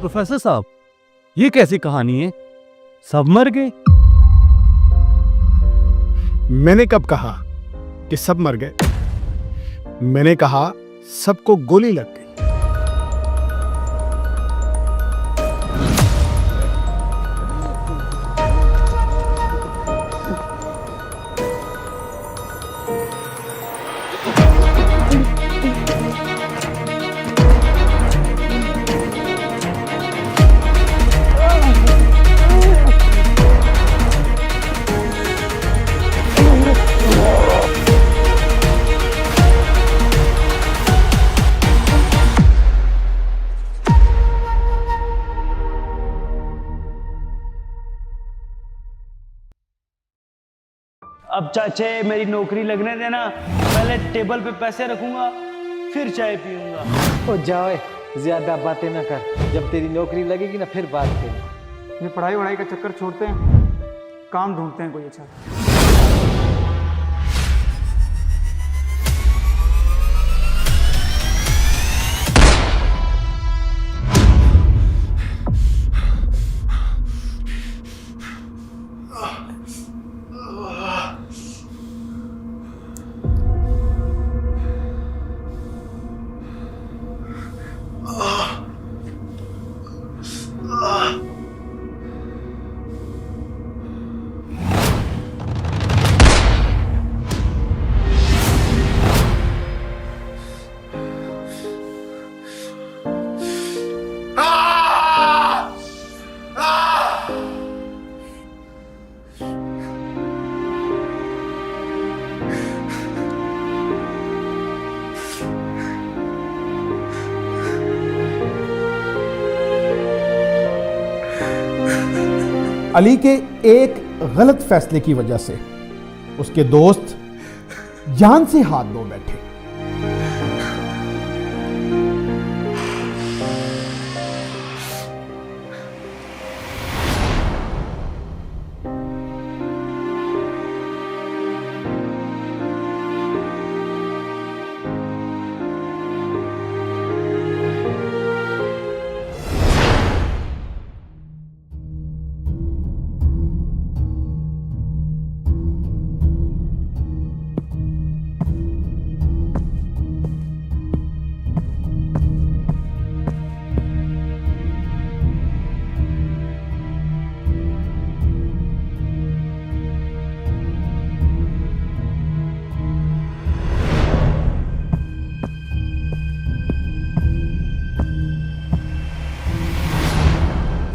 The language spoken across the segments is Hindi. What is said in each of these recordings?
प्रोफेसर साहब, ये कैसी कहानी है? सब मर गए? मैंने कब कहा कि सब मर गए? मैंने कहा सबको गोली लग गई। अब चाचे मेरी नौकरी लगने देना, पहले टेबल पे पैसे रखूंगा फिर चाय पीऊंगा। ओ जाओ, ज्यादा बातें ना कर, जब तेरी नौकरी लगेगी ना फिर बात करें। ये पढ़ाई वढ़ाई का चक्कर छोड़ते हैं, काम ढूंढते हैं कोई अच्छा। अली के एक गलत फैसले की वजह से उसके दोस्त जान से हाथ धो बैठे।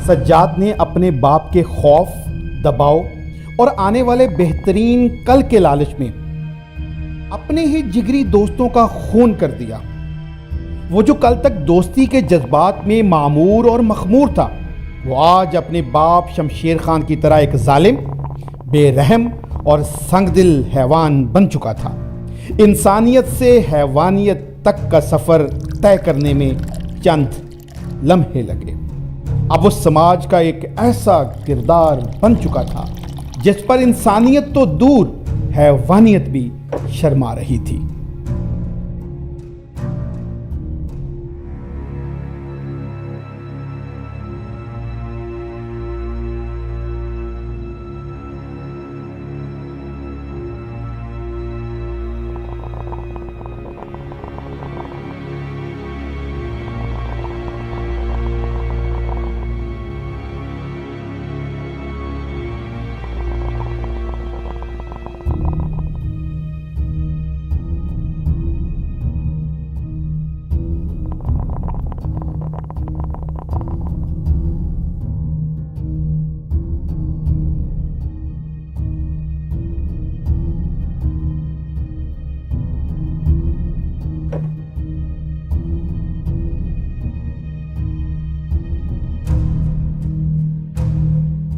सज्जाद ने अपने बाप के खौफ, दबाव और आने वाले बेहतरीन कल के लालच में अपने ही जिगरी दोस्तों का खून कर दिया। वो जो कल तक दोस्ती के जज्बात में मामूर और मखमूर था, वो आज अपने बाप शमशेर खान की तरह एक जालिम, बेरहम और संगदिल हैवान बन चुका था। इंसानियत से हैवानियत तक का सफ़र तय करने में चंद लम्हे लगे। अब उस समाज का एक ऐसा किरदार बन चुका था जिस पर इंसानियत तो दूर हैवानियत भी शर्मा रही थी।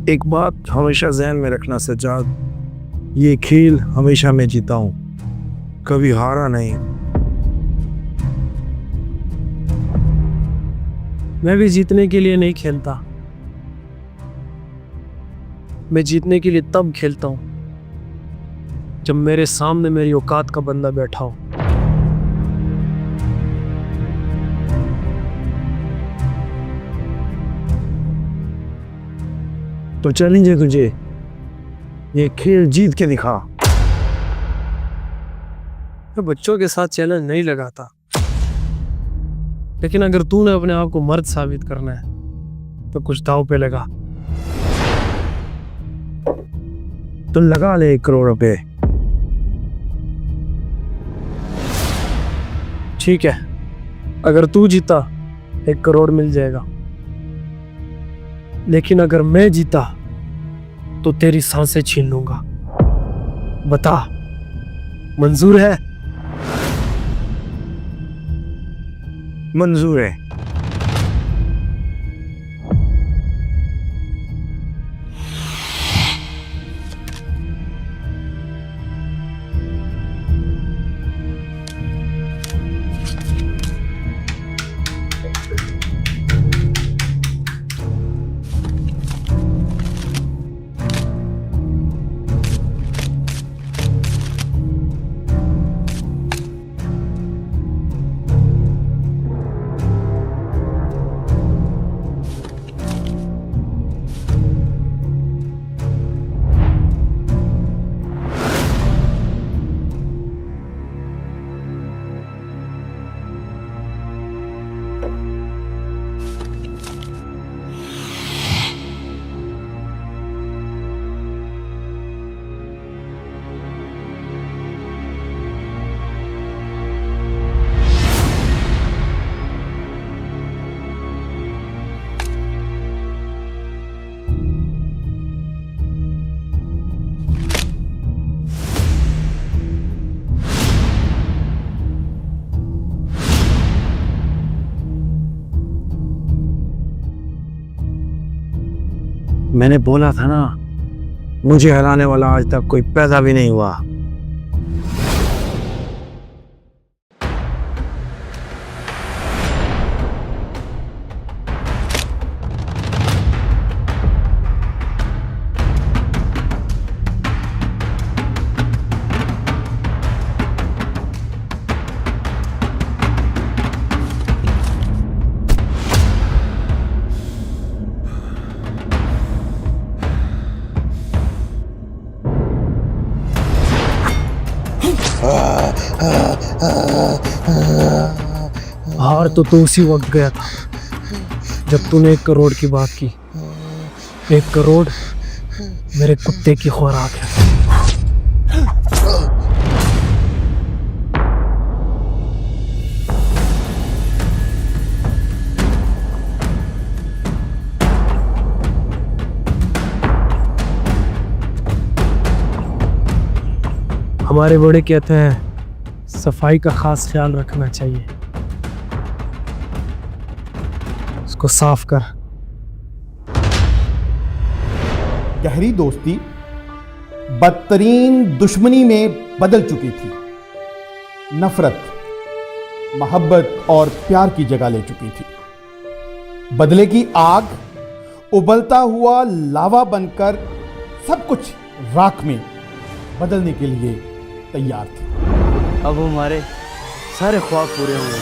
एक बात हमेशा जहन में रखना सज्जाद, ये खेल हमेशा मैं जीता हूं, कभी हारा नहीं। मैं भी जीतने के लिए नहीं खेलता, मैं जीतने के लिए तब खेलता हूं जब मेरे सामने मेरी औकात का बंदा बैठा हो। तो चैलेंज है तुझे, ये खेल जीत के दिखा। मैं बच्चों के साथ चैलेंज नहीं लगाता, लेकिन अगर तूने अपने आप को मर्द साबित करना है तो कुछ दांव पे लगा। तो लगा ले 1 करोड़ रुपए। ठीक है, अगर तू जीता 1 करोड़ मिल जाएगा, लेकिन अगर मैं जीता तो तेरी सांसें छीन लूंगा। बता, मंजूर है? मंजूर है। मैंने बोला था ना, मुझे हराने वाला आज तक कोई पैदा भी नहीं हुआ। हार तो उसी वक्त गया था जब तूने 1 करोड़ की बात की। 1 करोड़ मेरे कुत्ते की खुराक है। हमारे बड़े कहते हैं सफाई का खास ख्याल रखना चाहिए। उसको साफ कर। गहरी दोस्ती बदतरीन दुश्मनी में बदल चुकी थी। नफरत, मोहब्बत और प्यार की जगह ले चुकी थी। बदले की आग उबलता हुआ लावा बनकर सब कुछ राख में बदलने के लिए तैयार थी। अब हमारे सारे ख्वाब पूरे हुए।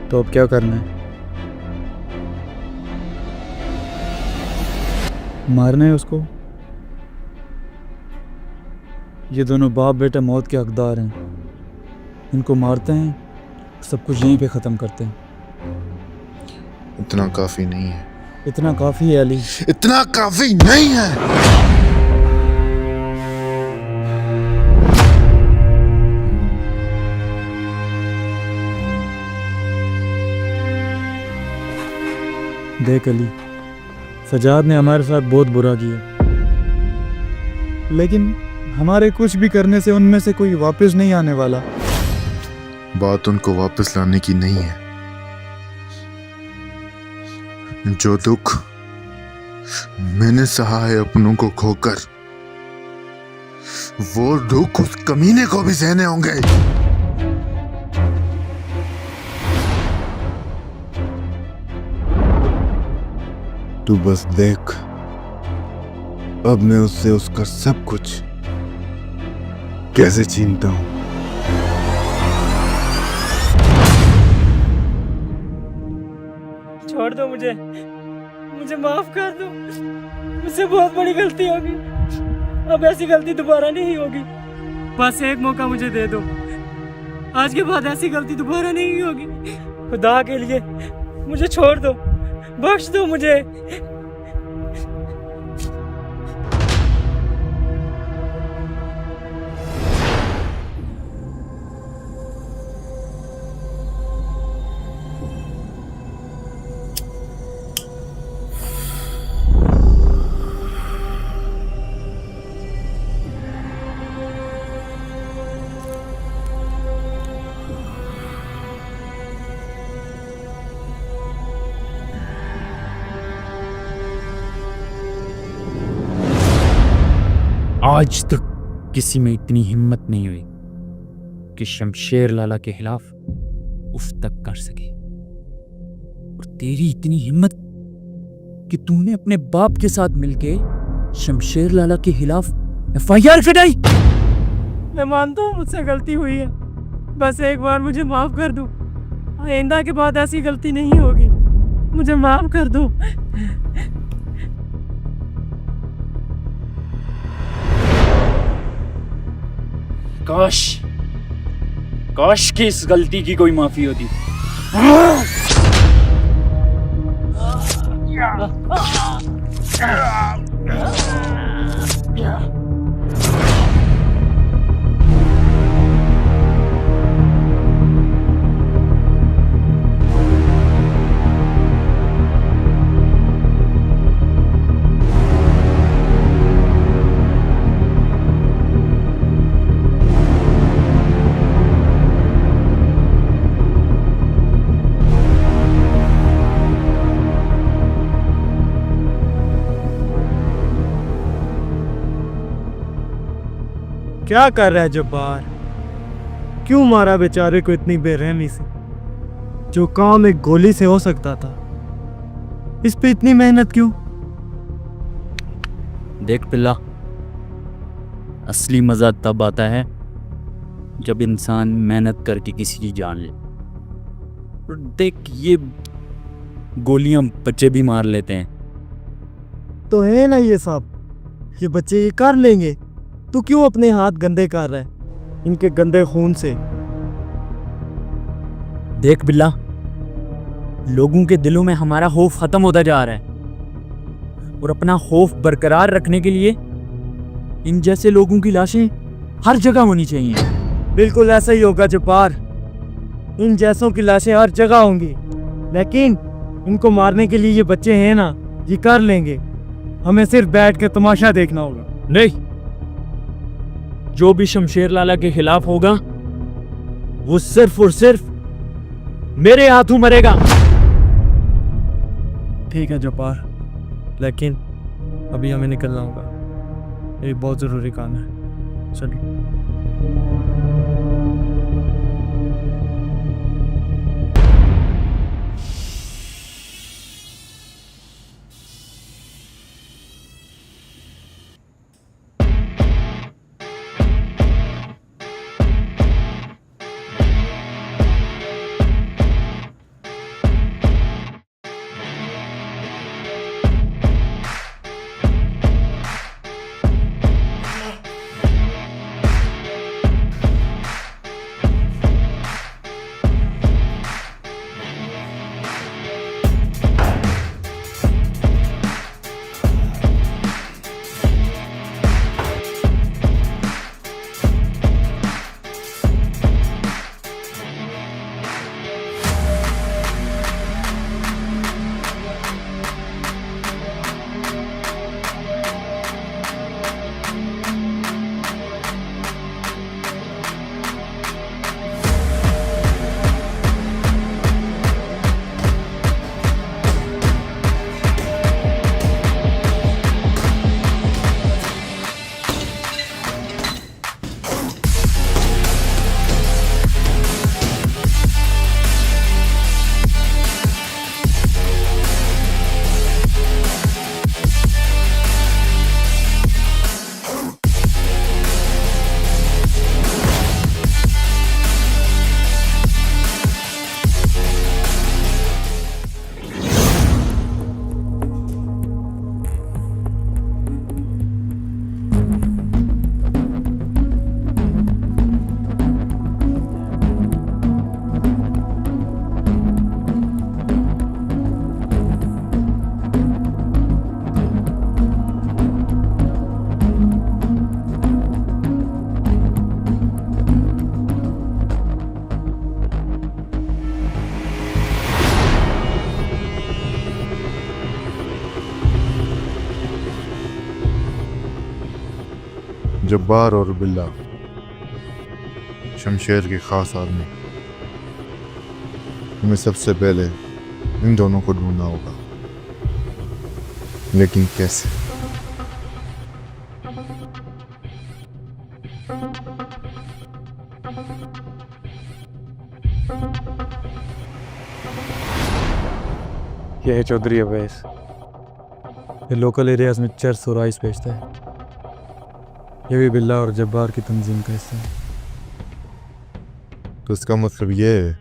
तो अब क्या करना है? मारना है उसको? ये दोनों बाप बेटा मौत के हकदार हैं। इनको मारते हैं, सब कुछ यहीं पे ख़त्म करते हैं। इतना काफी नहीं है। इतना काफ़ी है अली। इतना काफी नहीं है। देख अली, सजाद ने हमारे साथ बहुत बुरा किया, लेकिन हमारे कुछ भी करने से उनमें से कोई वापस नहीं आने वाला। बात उनको वापस लाने की नहीं है। जो दुख मैंने सहा है अपनों को खोकर, वो दुख उस कमीने को भी सहने होंगे। तू बस देख, अब मैं उससे उसका सब कुछ कैसे छीनता हूं। छोड़ दो मुझे माफ कर दो। मुझसे बहुत बड़ी गलती होगी, अब ऐसी गलती दोबारा नहीं होगी। बस एक मौका मुझे दे दो, आज के बाद ऐसी गलती दोबारा नहीं होगी। खुदा के लिए मुझे छोड़ दो, बख्श दो मुझे। आज तक किसी में इतनी हिम्मत नहीं हुई कि शमशेर लाला के खिलाफ उफ तक कर सके, और तेरी इतनी हिम्मत कि तूने अपने बाप के साथ मिलके शमशेर लाला के खिलाफ FIR कटाई। मैं मानता हूँ मुझसे गलती हुई है, बस एक बार मुझे माफ कर दो। आइंदा के बाद ऐसी गलती नहीं होगी, मुझे माफ कर दो। काश कि इस गलती की कोई माफी होती। क्या कर रहा है जब्बार? क्यों मारा बेचारे को इतनी बेरहमी से? जो काम एक गोली से हो सकता था, इस पे इतनी मेहनत क्यों? देख पिल्ला, असली मजा तब आता है जब इंसान मेहनत करके किसी की जान ले। और देख, ये गोलियां बच्चे भी मार लेते हैं। तो है ना ये सब, ये बच्चे ये कर लेंगे, तू क्यों अपने हाथ गंदे कर रहा है इनके गंदे खून से? देख बिल्ला, लोगों के दिलों में हमारा खौफ खत्म होता जा रहा है, और अपना खौफ बरकरार रखने के लिए इन जैसे लोगों की लाशें हर जगह होनी चाहिए। बिल्कुल ऐसा ही होगा जब्बार, इन जैसों की लाशें हर जगह होंगी, लेकिन इनको मारने के लिए ये बच्चे हैं ना, ये कर लेंगे। हमें सिर्फ बैठ के तमाशा देखना होगा। नहीं, जो भी शमशेर लाला के खिलाफ होगा वो सिर्फ और सिर्फ मेरे हाथों मरेगा। ठीक है जब्बार, लेकिन अभी हमें निकलना होगा, ये बहुत ज़रूरी काम है। चलिए। जब्बार और बिल्ला, शमशेर के खास आदमी। हमें सबसे पहले इन दोनों को ढूंढना होगा, लेकिन कैसे? ये है चौधरी अवैस। ये लोकल एरियाज में चर्स और राइस बेचता है। ये भी बिल्ला और जब्बार की तंजीम का हिस्सा है। तो इसका मतलब ये है,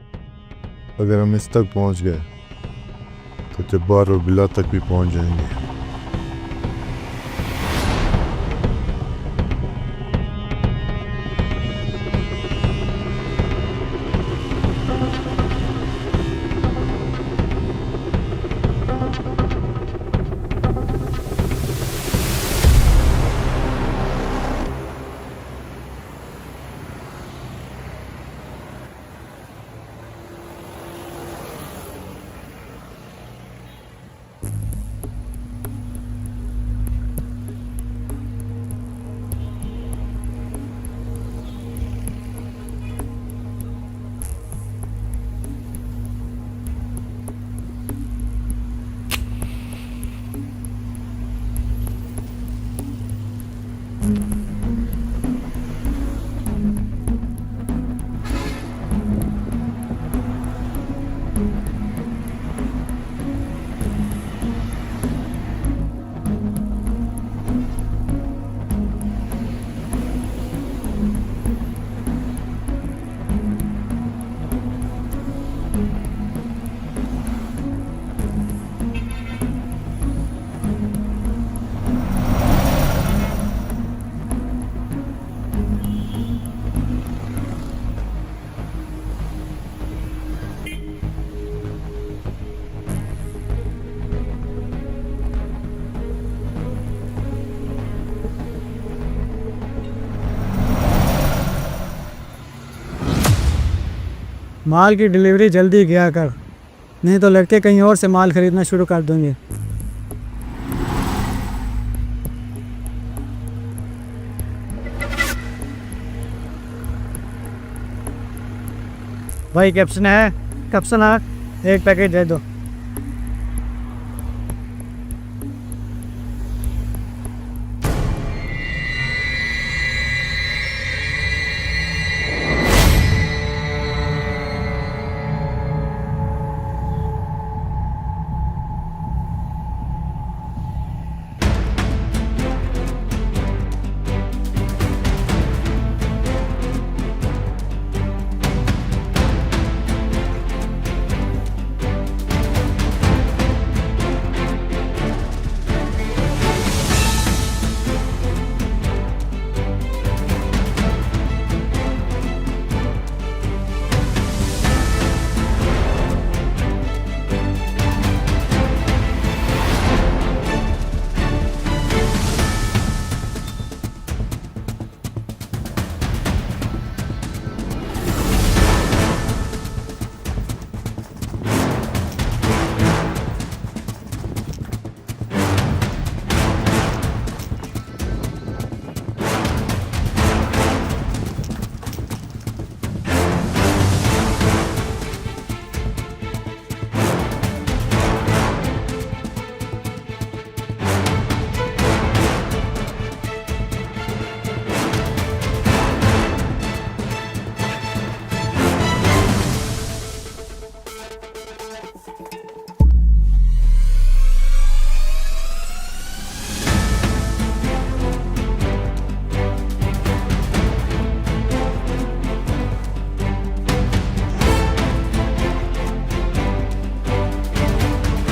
अगर हम इस तक पहुंच गए तो जब्बार और बिल्ला तक भी पहुंच जाएंगे। माल की डिलीवरी जल्दी किया कर, नहीं तो लड़के कहीं और से माल खरीदना शुरू कर देंगे। भाई कैप्सन है, कैप्सन आ, एक पैकेट दे दो।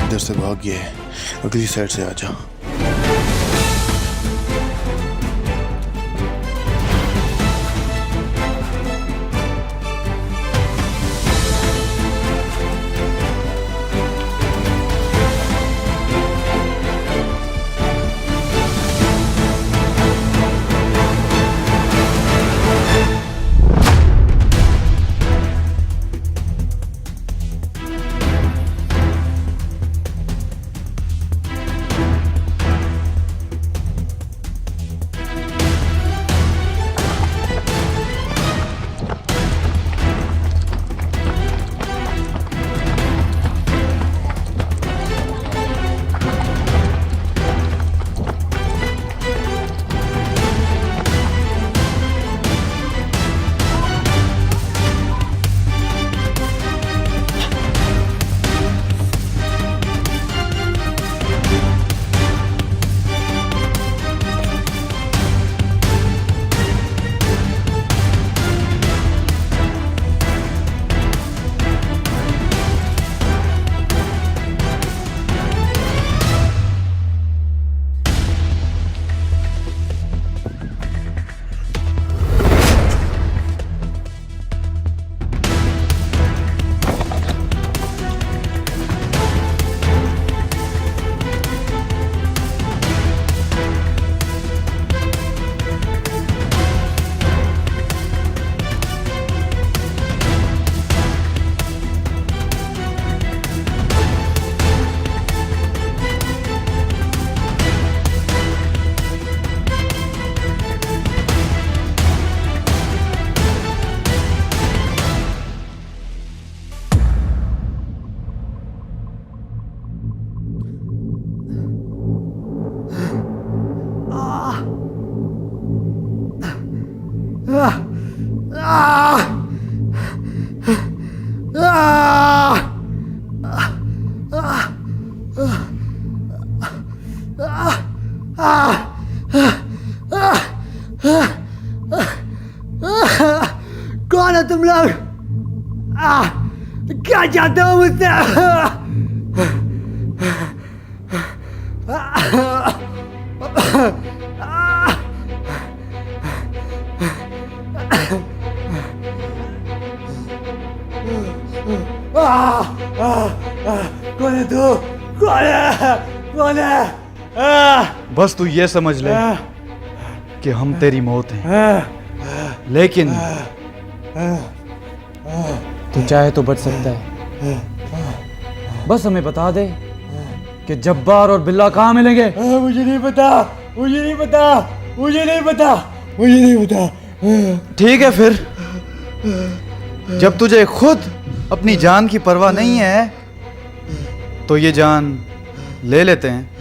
इधर से भाग गए, अगली साइड से आ जा। कौन है तुम लोग? क्या चाहते हो मुझसे? कौन है तू? कौन है? कौन है? बस तू ये समझ ले कि हम तेरी मौत हैं, लेकिन तू चाहे तो बच सकता है। बस हमें बता दे कि जब्बार और बिल्ला कहाँ मिलेंगे। मुझे नहीं पता, मुझे नहीं पता, मुझे नहीं पता, मुझे नहीं पता। ठीक है फिर, जब तुझे खुद अपनी जान की परवाह नहीं है तो ये जान ले लेते हैं।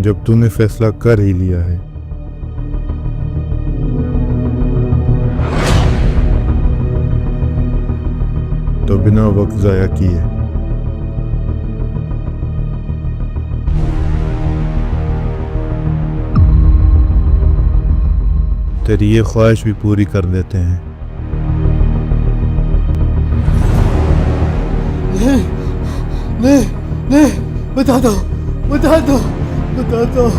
जब तूने फैसला कर ही लिया है तो बिना वक्त जाया किए तेरी ये ख्वाहिश भी पूरी कर देते हैं। नहीं, बता दो, बता दो, बता दो।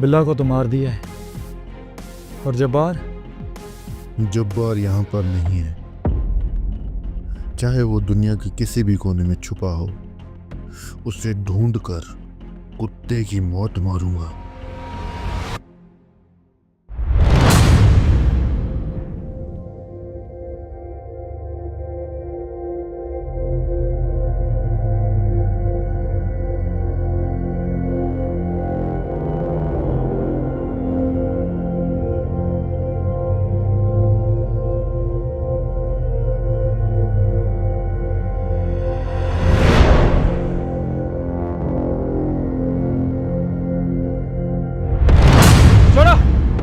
बिल्ला को तो मार दिया है, और जब्बार जब्बार यहाँ पर नहीं है। चाहे वो दुनिया के किसी भी कोने में छुपा हो, उसे ढूंढकर कुत्ते की मौत मारूंगा।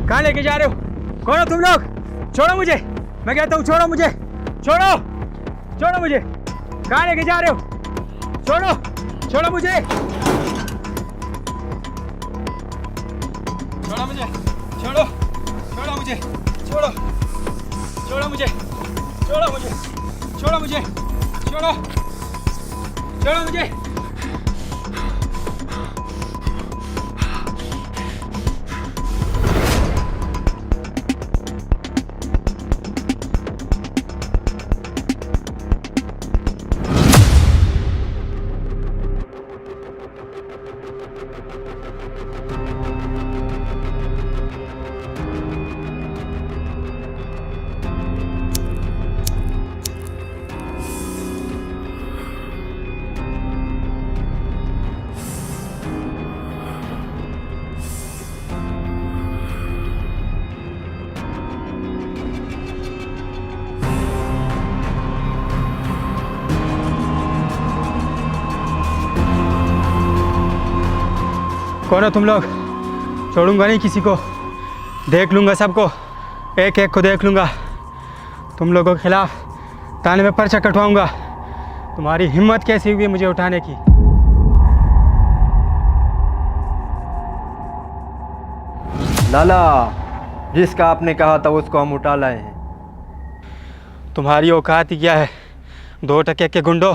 कहाँ लेके जा रहे हो? कौन हो तुम लोग? छोड़ो मुझे, मैं कहता हूँ छोड़ो मुझे, छोड़ो, छोड़ो मुझे। कहाँ लेके जा रहे हो? छोड़ो, छोड़ो मुझे, छोड़ो मुझे, छोड़ो, छोड़ो मुझे, छोड़ो, छोड़ो मुझे, छोड़ो मुझे, छोड़ो मुझे, छोड़ो, छोड़ो मुझे। कौन हो तुम लोग? छोड़ूंगा नहीं किसी को, देख लूंगा सबको, एक एक को देख लूंगा। तुम लोगों के खिलाफ थाने में पर्चा कटवाऊंगा। तुम्हारी हिम्मत कैसी हुई मुझे उठाने की? लाला, जिसका आपने कहा था उसको हम उठा लाए हैं। तुम्हारी औकात ही क्या है, 2 टके के गुंडों?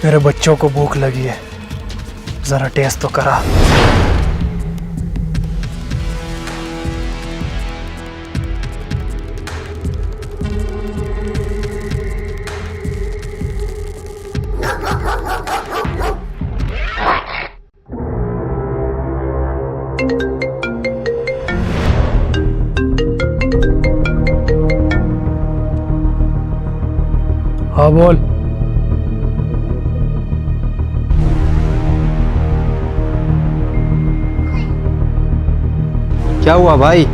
मेरे बच्चों को भूख लगी है, जरा टेस्ट तो करा। हाँ बोल। क्या हुआ भाई?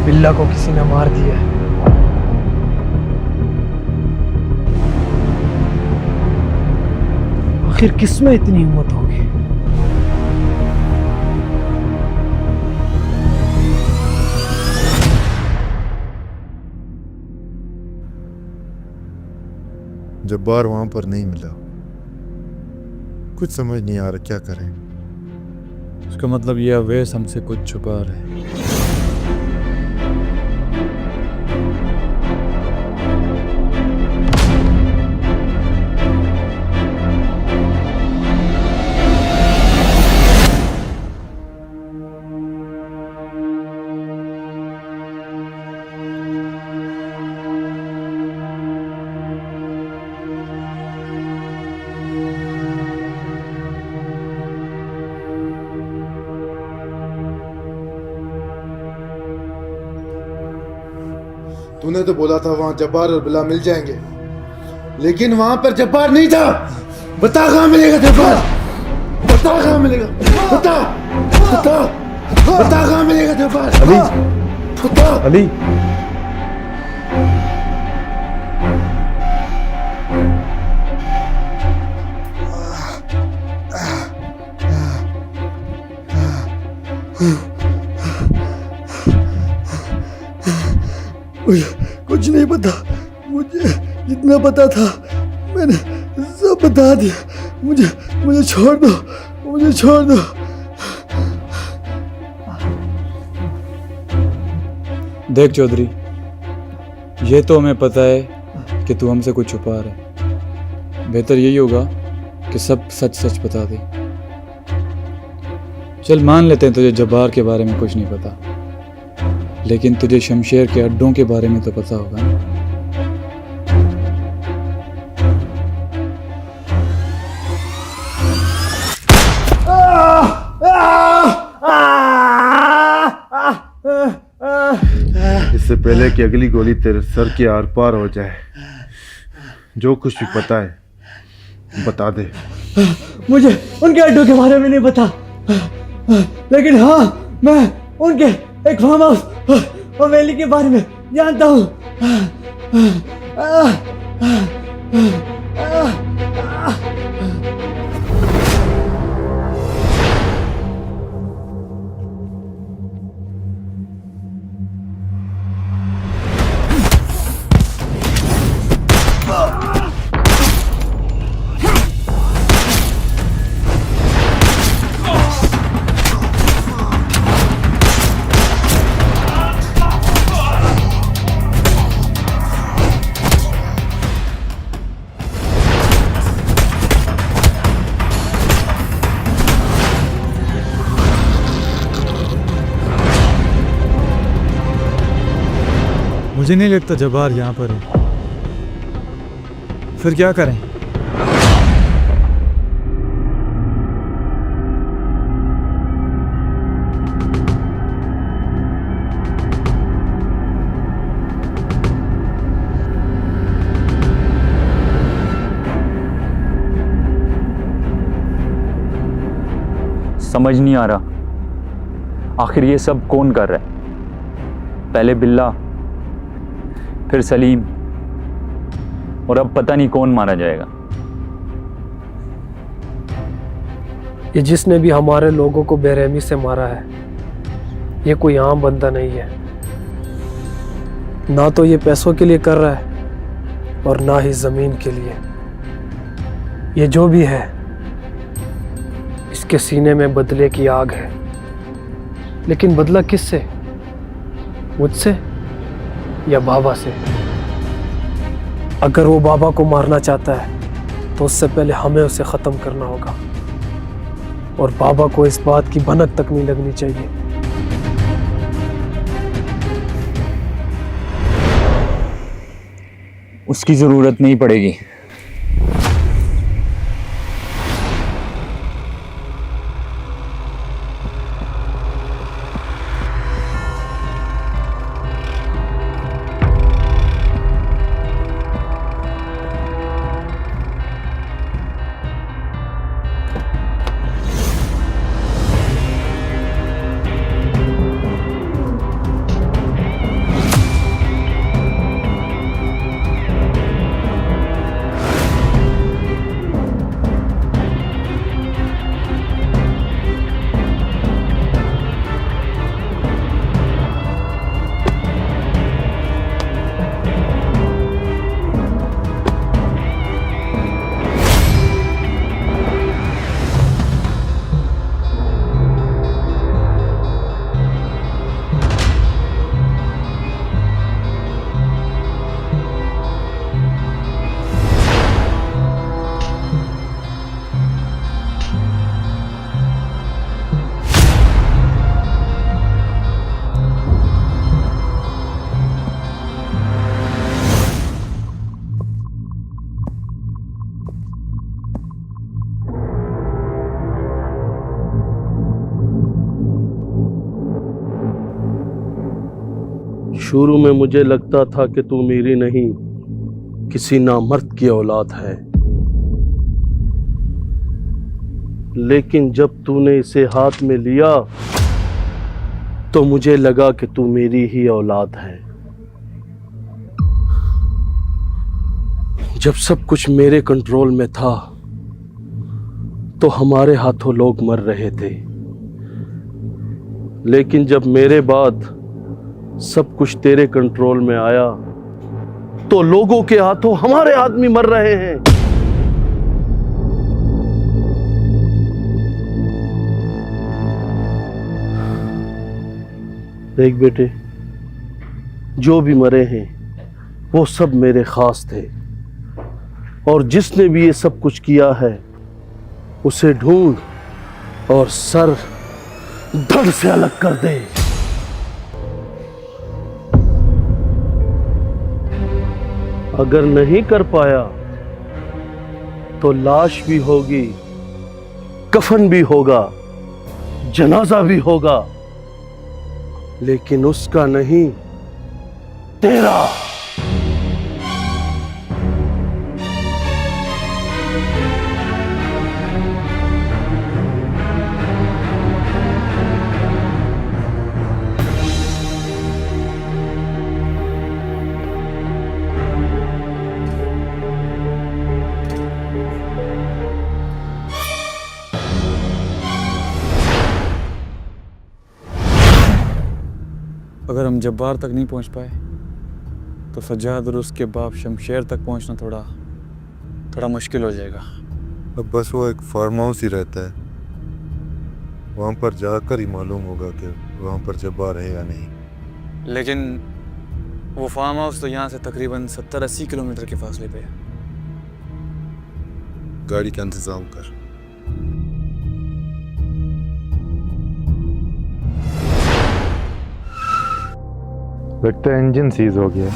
बिल्ला को किसी ने मार दिया है। आखिर किसमें इतनी हिम्मत होगी? जब्बार वहां पर नहीं मिला। कुछ समझ नहीं आ रहा क्या करें। इसका मतलब ये अवैस हमसे कुछ छुपा रहे। तूने तो बोला था वहां जब्बार और बिला मिल जाएंगे, लेकिन वहां पर जब्बार नहीं था। बता कहां मिलेगा जब्बार? बता कहां मिलेगा? बता बता बता कहां मिलेगा जब्बार? अली, बता। अली, मुझे कुछ नहीं पता। मुझे जितना पता था मैंने सब बता दिया। मुझे छोड़ दो, मुझे छोड़ दो। देख चौधरी, ये तो हमें पता है कि तू हमसे कुछ छुपा रहा है। बेहतर यही होगा कि सब सच सच बता दे। चल मान लेते हैं तुझे जब्बार के बारे में कुछ नहीं पता, लेकिन तुझे शमशेर के अड्डों के बारे में तो पता होगा ना? इससे पहले कि अगली गोली तेरे सर के आर पार हो जाए, जो कुछ भी पता है बता दे। मुझे उनके अड्डों के बारे में नहीं पता, लेकिन हाँ, मैं उनके एक फार्म हाउस और वैली के बारे में जानता हूँ। मुझे नहीं लगता जब्बार यहाँ पर है। फिर क्या करें? समझ नहीं आ रहा आखिर ये सब कौन कर रहा है। पहले बिल्ला, फिर सलीम, और अब पता नहीं कौन मारा जाएगा। ये जिसने भी हमारे लोगों को बेरहमी से मारा है, ये कोई आम बंदा नहीं है। ना तो ये पैसों के लिए कर रहा है और ना ही जमीन के लिए। ये जो भी है, इसके सीने में बदले की आग है। लेकिन बदला किससे? मुझसे या बाबा से? अगर वो बाबा को मारना चाहता है तो उससे पहले हमें उसे खत्म करना होगा, और बाबा को इस बात की भनक तक नहीं लगनी चाहिए। उसकी जरूरत नहीं पड़ेगी। शुरू में मुझे लगता था कि तू मेरी नहीं, किसी नामर्द की औलाद है, लेकिन जब तूने इसे हाथ में लिया तो मुझे लगा कि तू मेरी ही औलाद है। जब सब कुछ मेरे कंट्रोल में था तो हमारे हाथों लोग मर रहे थे, लेकिन जब मेरे बाद सब कुछ तेरे कंट्रोल में आया तो लोगों के हाथों हमारे आदमी मर रहे हैं। देख बेटे, जो भी मरे हैं वो सब मेरे खास थे, और जिसने भी ये सब कुछ किया है उसे ढूंढ और सर धड़ से अलग कर दे। अगर नहीं कर पाया तो लाश भी होगी, कफन भी होगा, जनाजा भी होगा, लेकिन उसका नहीं, तेरा। अगर हम जब्बार तक नहीं पहुंच पाए तो सज्जाद और उसके बाप शमशेर तक पहुंचना थोड़ा मुश्किल हो जाएगा। अब बस वो एक फार्म हाउस ही रहता है, वहाँ पर जाकर ही मालूम होगा कि वहाँ पर जब्बार है या नहीं। लेकिन वो फार्म हाउस तो यहाँ से तकरीबन 70-80 किलोमीटर के फासले पे है। गाड़ी का इंतजाम कर। लगता है इंजन सीज हो गया।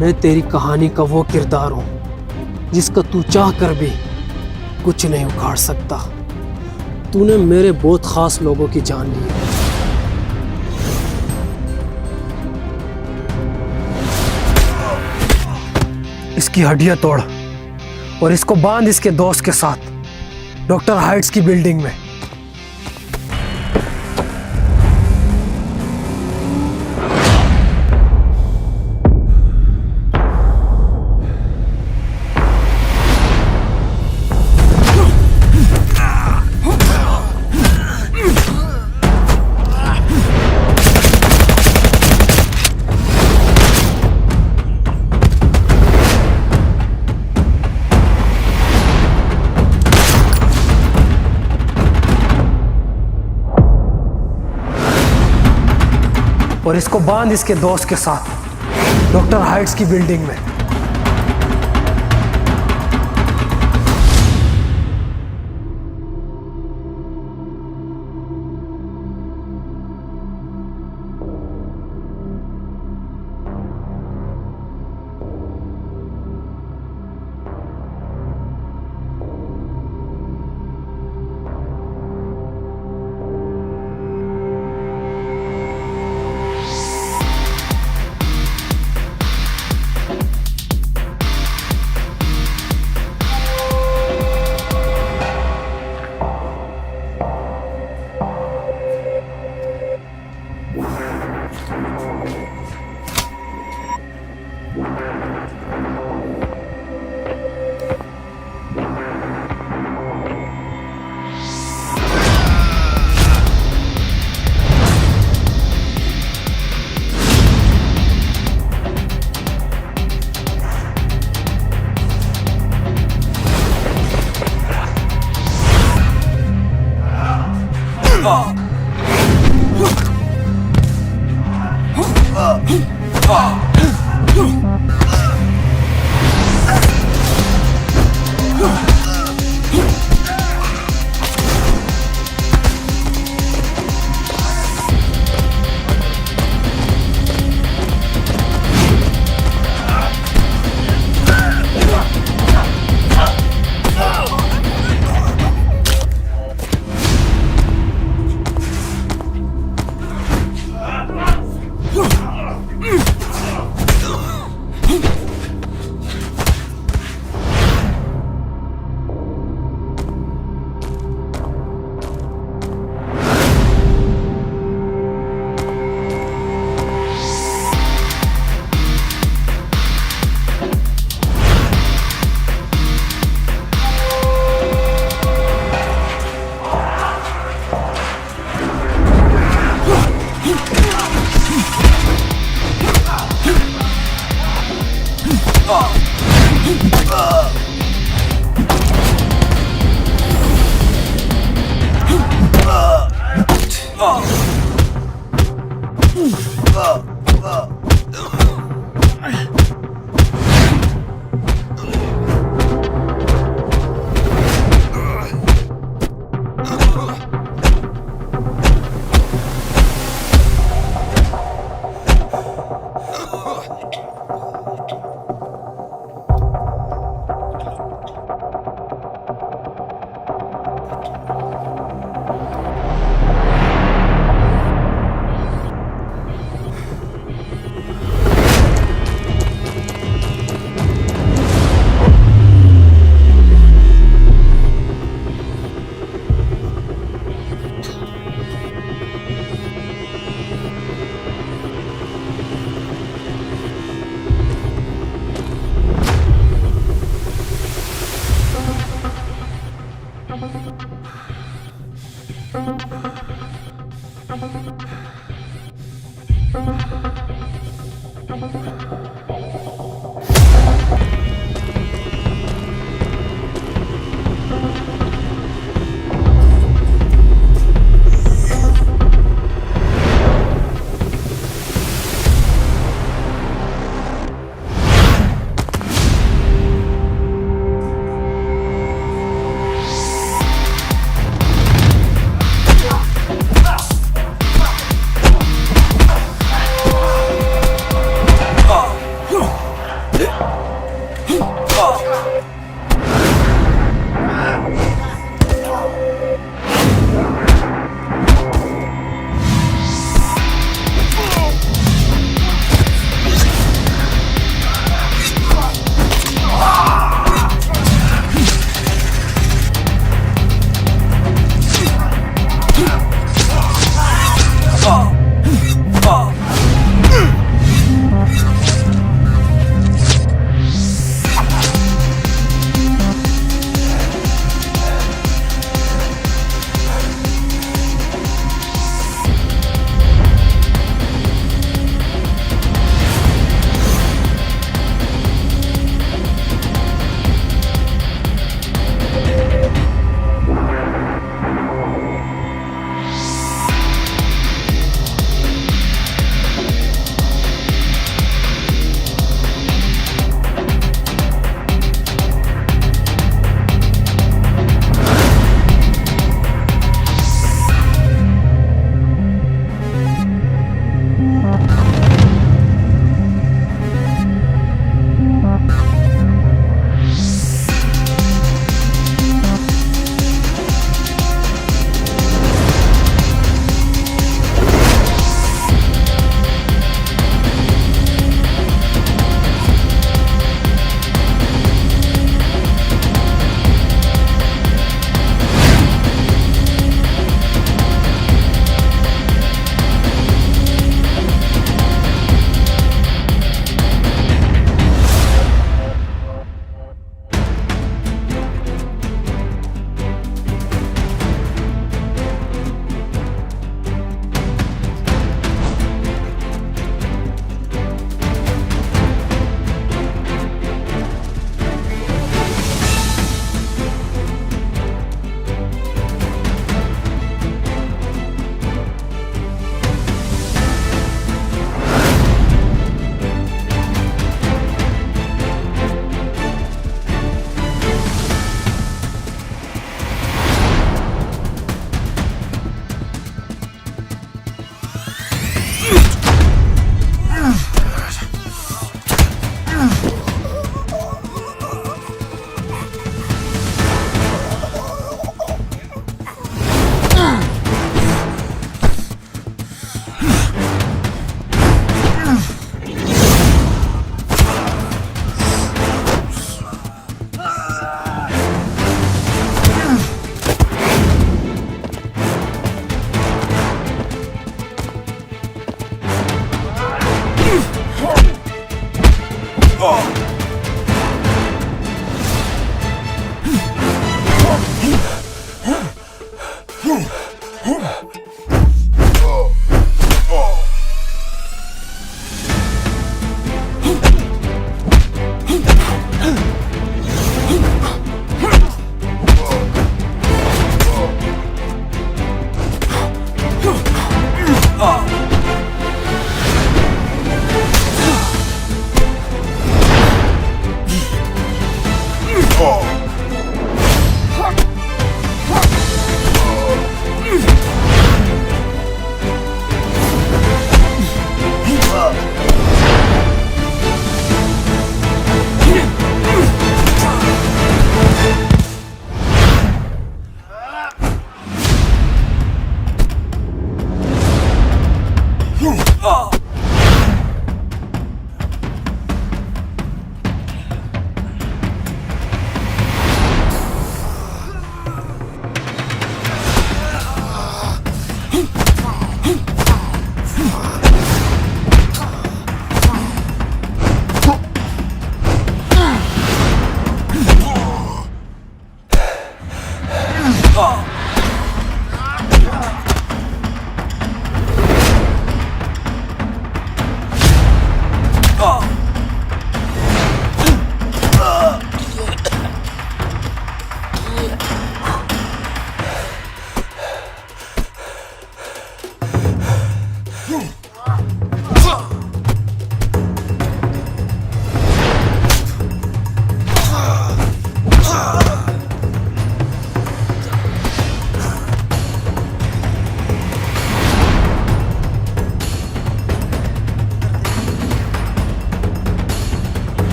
मैं तेरी कहानी का वो किरदार हूं जिसका तू चाह कर भी कुछ नहीं उखाड़ सकता। तूने मेरे बहुत खास लोगों की जान ली है। इसकी हड्डियां तोड़ और इसको बांध इसके दोस्त के साथ डॉक्टर हाइट्स की बिल्डिंग में। और इसको बांध इसके दोस्त के साथ डॉक्टर हाइट्स की बिल्डिंग में।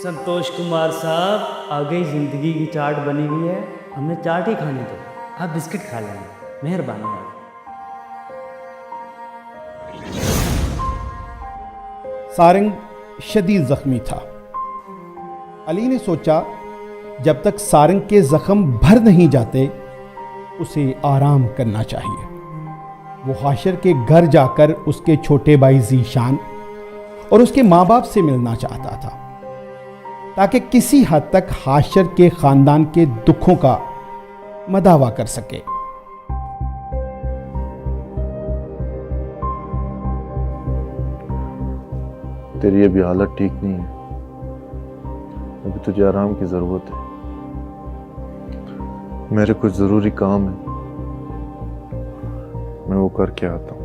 संतोष कुमार साहब, आ गई जिंदगी की चाट बनी हुई है, हमें चाट ही खाने दो। आप बिस्किट खा लेना, मेहरबानी आप। सारंग शदीद जख्मी था। अली ने सोचा जब तक सारंग के जख्म भर नहीं जाते उसे आराम करना चाहिए। वो हाशिर के घर जाकर उसके छोटे भाई जीशान और उसके माँ बाप से मिलना चाहता था ताकि किसी हद तक हाशिर के खानदान के दुखों का मदावा कर सके। तेरी अभी हालत ठीक नहीं है, अभी तुझे आराम की जरूरत है। मेरे कुछ जरूरी काम है, मैं वो करके आता हूं।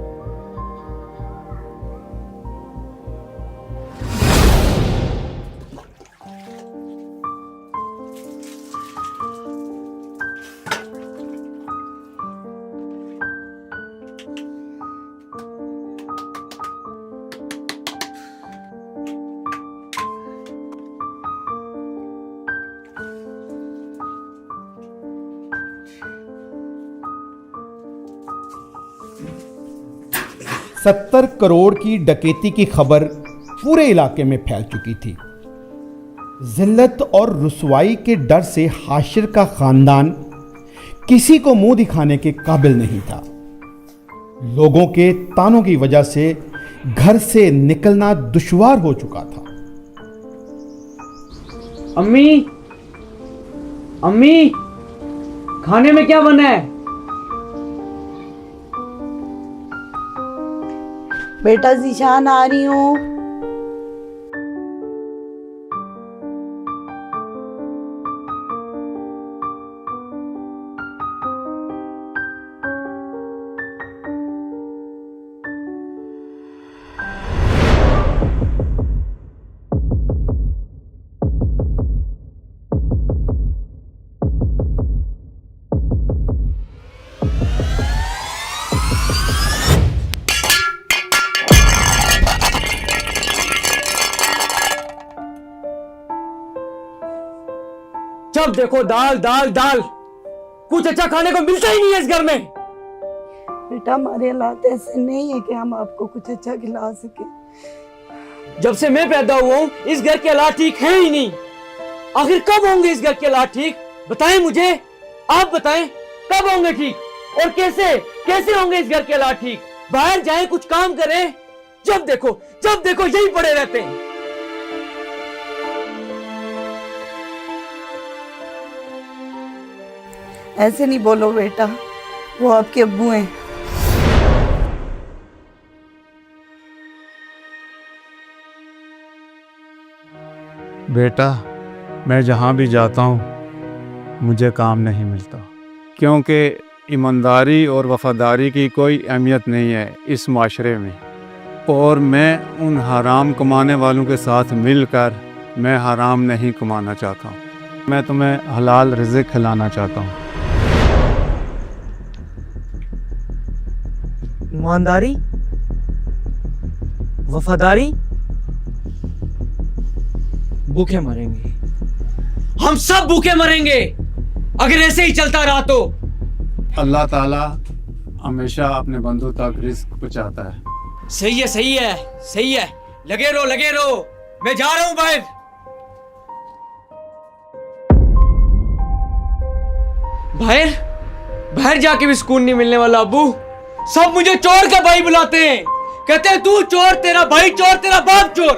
$70 करोड़ की डकैती की खबर पूरे इलाके में फैल चुकी थी। जिल्लत और रुसवाई के डर से हाशिर का खानदान किसी को मुंह दिखाने के काबिल नहीं था। लोगों के तानों की वजह से घर से निकलना दुश्वार हो चुका था। अम्मी, अम्मी, खाने में क्या बना है? बेटा जीशान आ रही हूँ। जब देखो दाल दाल दाल, कुछ अच्छा खाने को मिलता ही नहीं है इस घर में। बेटा हमारे हालात ऐसे नहीं है कि हम आपको कुछ अच्छा खिला सके। जब से मैं पैदा हुआ हूँ इस घर के हालात ठीक है ही नहीं। आखिर कब होंगे इस घर के हालात ठीक? बताएं मुझे, आप बताएं कब होंगे ठीक और कैसे कैसे होंगे इस घर के हालात ठीक? बाहर जाएं, कुछ काम करें, जब देखो यही पड़े रहते हैं। ऐसे नहीं बोलो बेटा, वो आपके अब्बू हैं। बेटा, मैं जहाँ भी जाता हूँ मुझे काम नहीं मिलता, क्योंकि ईमानदारी और वफादारी की कोई अहमियत नहीं है इस माशरे में। और मैं उन हराम कमाने वालों के साथ मिलकर मैं हराम नहीं कमाना चाहता हूँ। मैं तुम्हें हलाल रिज़्क़ खिलाना चाहता हूँ। ईमानदारी, वफादारी, भूखे मरेंगे, हम सब भूखे मरेंगे अगर ऐसे ही चलता रहा तो। अल्लाह ताला हमेशा अपने बंदों तक रिज़्क़ पहुँचाता है। सही है सही है सही है, लगे रहो, मैं जा रहा हूं बाहर। बाहर जाके भी सुकून नहीं मिलने वाला। अब्बू सब मुझे चोर का भाई बुलाते हैं, कहते हैं तू चोर, तेरा भाई चोर, तेरा बाप चोर।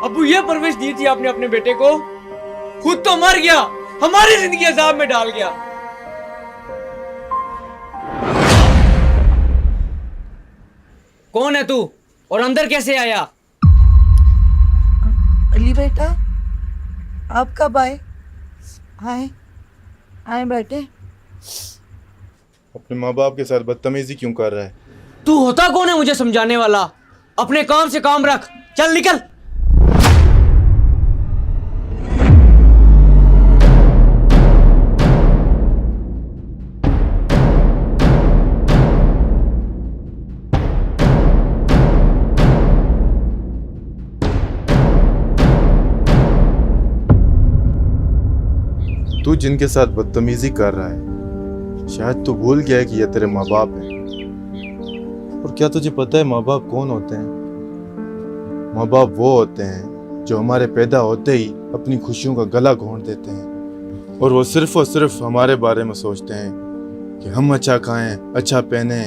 अब्बू ये परवरिश दी थी आपने अपने बेटे को, खुद तो मर गया, हमारी जिंदगी अजाब में डाल गया। कौन है तू और अंदर कैसे आया? अली बेटा, आप कब आए? आए बेटे। अपने माँ बाप के साथ बदतमीजी क्यों कर रहा है? तू होता कौन है मुझे समझाने वाला? अपने काम से काम रख, चल निकल। तू जिनके साथ बदतमीजी कर रहा है शायद तू भूल गया है कि ये तेरे माँ बाप हैं। और क्या तुझे पता है माँ बाप कौन होते हैं? माँ बाप वो होते हैं जो हमारे पैदा होते ही अपनी खुशियों का गला घोंट देते हैं और वो सिर्फ हमारे बारे में सोचते हैं कि हम अच्छा खाएं, अच्छा पहने,